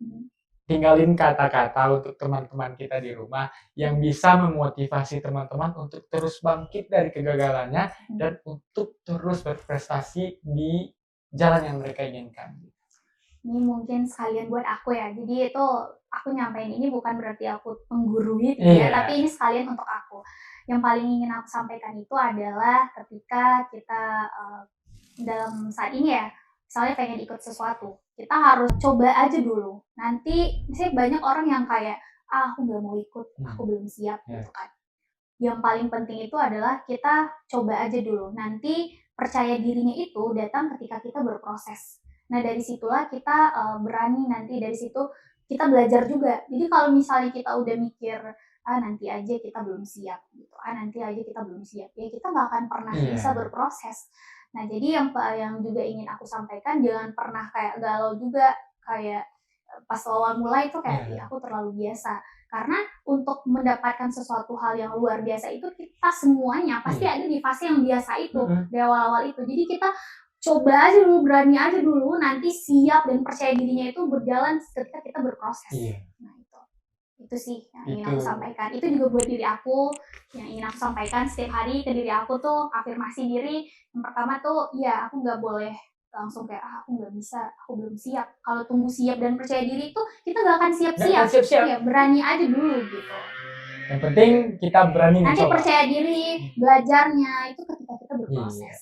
tinggalin kata-kata untuk teman-teman kita di rumah yang bisa memotivasi teman-teman untuk terus bangkit dari kegagalannya dan untuk terus berprestasi di jalan yang mereka inginkan. Ini mungkin sekalian buat aku ya. Jadi itu aku nyampein ini bukan berarti aku menggurui gitu ya, tapi ini sekalian untuk aku. Yang paling ingin aku sampaikan itu adalah ketika kita dalam saat ini ya, misalnya pengen ikut sesuatu, kita harus coba aja dulu. Nanti misalnya banyak orang yang kayak, aku nggak mau ikut, aku belum siap gitu kan. Yang paling penting itu adalah kita coba aja dulu. Nanti percaya dirinya itu datang ketika kita berproses. Nah dari situlah kita berani, nanti dari situ kita belajar juga. Jadi kalau misalnya kita udah mikir, nanti aja kita belum siap gitu, nanti aja kita belum siap, ya kita nggak akan pernah bisa berproses. Nah jadi yang juga ingin aku sampaikan, jangan pernah kayak galau juga, kayak pas awal mulai itu kayak, aku terlalu biasa. Karena untuk mendapatkan sesuatu hal yang luar biasa itu kita semuanya pasti ada di fase yang biasa itu, di awal-awal itu. Jadi kita coba aja dulu, berani aja dulu, nanti siap dan percaya dirinya itu berjalan ketika kita berproses. Nah itu sih yang ingin aku sampaikan. Itu juga buat diri aku, yang ingin aku sampaikan setiap hari ke diri aku tuh, afirmasi diri. Yang pertama tuh, ya aku nggak boleh langsung kayak, aku nggak bisa, aku belum siap. Kalau tunggu siap dan percaya diri itu, kita nggak akan siap-siap. Ya, berani aja dulu gitu. Yang penting kita berani nanti mencoba. Percaya diri, belajarnya itu ketika kita berproses.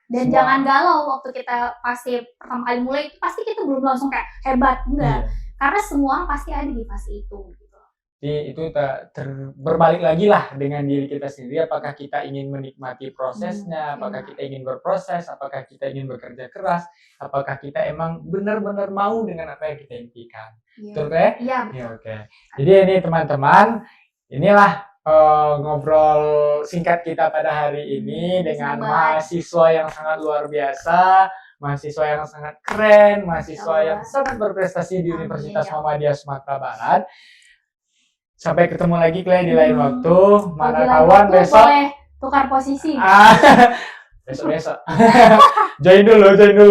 Dan jangan galau waktu kita pasti pertama kali mulai, itu pasti kita belum langsung kayak hebat, enggak. Karena semua orang pasti ada di fase itu. Jadi itu berbalik lagi lah dengan diri kita sendiri, apakah kita ingin menikmati prosesnya, apakah kita ingin berproses, apakah kita ingin bekerja keras, apakah kita emang benar-benar mau dengan apa yang kita impikan. Betul ya? Iya, betul. Oke. Jadi ini teman-teman, inilah ngobrol singkat kita pada hari ini dengan mahasiswa yang sangat luar biasa, mahasiswa yang sangat keren, mahasiswa yang sangat berprestasi di Universitas Muhammadiyah Sumatera Barat. Sampai ketemu lagi Clay di lain waktu. Mana kawan besok boleh tukar posisi. Besok. join dulu gitu.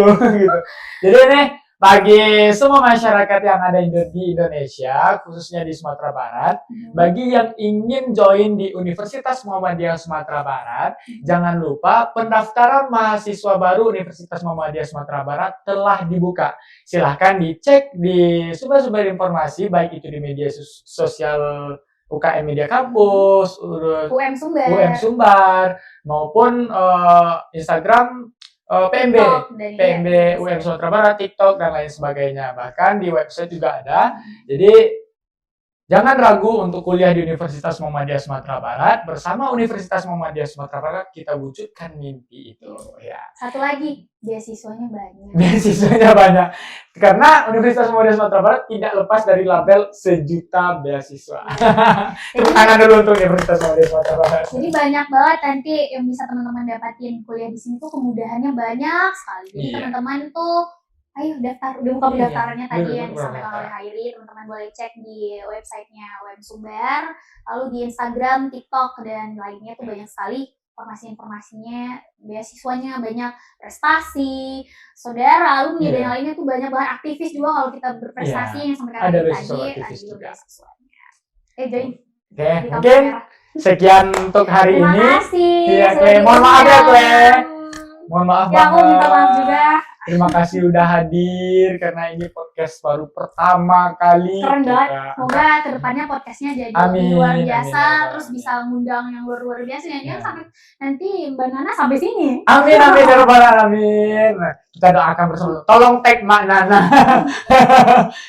Jadi nih bagi semua masyarakat yang ada di Indonesia, khususnya di Sumatera Barat, bagi yang ingin join di Universitas Muhammadiyah Sumatera Barat, jangan lupa pendaftaran mahasiswa baru Universitas Muhammadiyah Sumatera Barat telah dibuka. Silahkan dicek di sumber-sumber informasi, baik itu di media sosial UKM Media Kampus, UM Sumbar, maupun Instagram PMB UM Sumatera Barat, TikTok, dan lain sebagainya. Bahkan di website juga ada. Jadi jangan ragu untuk kuliah di Universitas Muhammadiyah Sumatera Barat. Bersama Universitas Muhammadiyah Sumatera Barat kita wujudkan mimpi itu. Ya. Satu lagi, beasiswanya banyak. Beasiswanya banyak. Karena Universitas Muhammadiyah Sumatera Barat tidak lepas dari label sejuta beasiswa. Tepuk tangan dulu untuk Universitas Muhammadiyah Sumatera Barat. Jadi banyak banget nanti yang bisa teman-teman dapatin kuliah di sini tuh, kemudahannya banyak sekali. Jadi teman-teman tuh ayo daftar, udah buka pendaftarannya tadi yang disampaikan oleh Hairi. Teman-teman boleh cek di websitenya UM Sumber, lalu di Instagram, TikTok, dan lainnya tuh banyak sekali informasinya, beasiswanya banyak, prestasi, saudara, alumni, dan lainnya tuh banyak banget. Aktivis juga kalau kita berprestasi yang sampai tadi, ada juga beasiswanya. Join. Oke, mungkin sekian untuk hari ini. Terima kasih. Mohon maaf ya, mohon maaf banget. Aku minta maaf juga. Terima kasih udah hadir, karena ini podcast baru pertama kali. Keren banget. Semoga kedepannya podcastnya jadi luar biasa, terus bisa ngundang yang luar biasa. Dan sampai nanti Mbak Nana sampai sini. Amin ya rabbal alamin. Kita doakan bersama. Tolong tag Mbak Nana.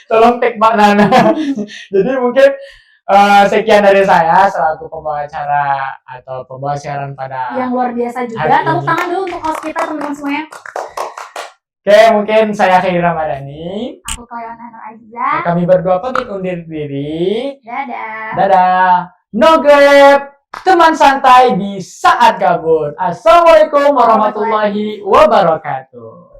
Tolong tag Mbak Nana. Jadi mungkin sekian dari saya selaku pembawa acara atau pembawa siaran pada yang luar biasa juga. Tepuk tangan dulu untuk host kita, teman-teman semuanya. Oke, mungkin saya Khairi Ramadhani. Aku Kayonan Aiza. Kami berdua pamit undur diri. Dadah. No grab, teman santai di saat gabut. Assalamualaikum warahmatullahi wabarakatuh.